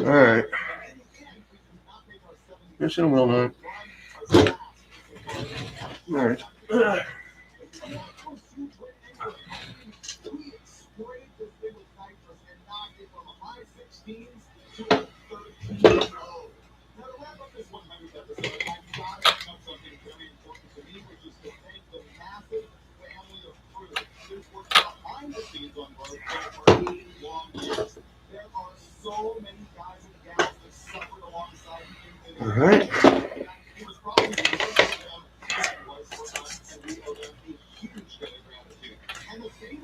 All right. Missing a wheel nut. All right. All right.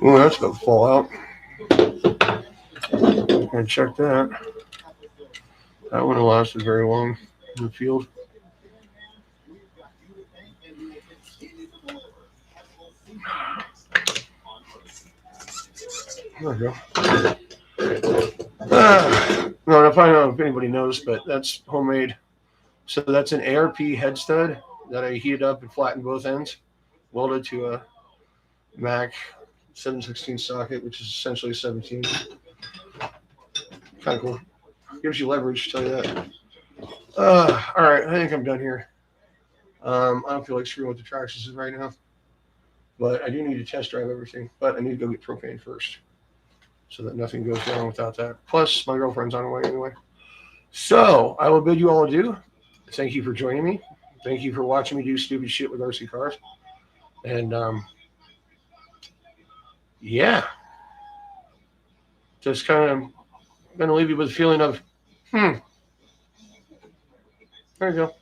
Oh, that's gonna fall out. And check that. That wouldn't have lasted very long in the field. There we go. No, I don't know if anybody knows, but that's homemade. So that's an ARP head stud that I heated up and flattened both ends, welded to a Mac 7/16 socket, which is essentially 17. Kind of cool. Gives you leverage, tell you that. All right, I think I'm done here. I don't feel like screwing with the tractions right now, but I do need to test drive everything. But I need to go get propane first, so that nothing goes wrong without that. Plus, my girlfriend's on her way anyway. So I will bid you all adieu. Thank you for joining me. Thank you for watching me do stupid shit with RC cars. And yeah, just kind of going to leave you with a feeling of, there you go.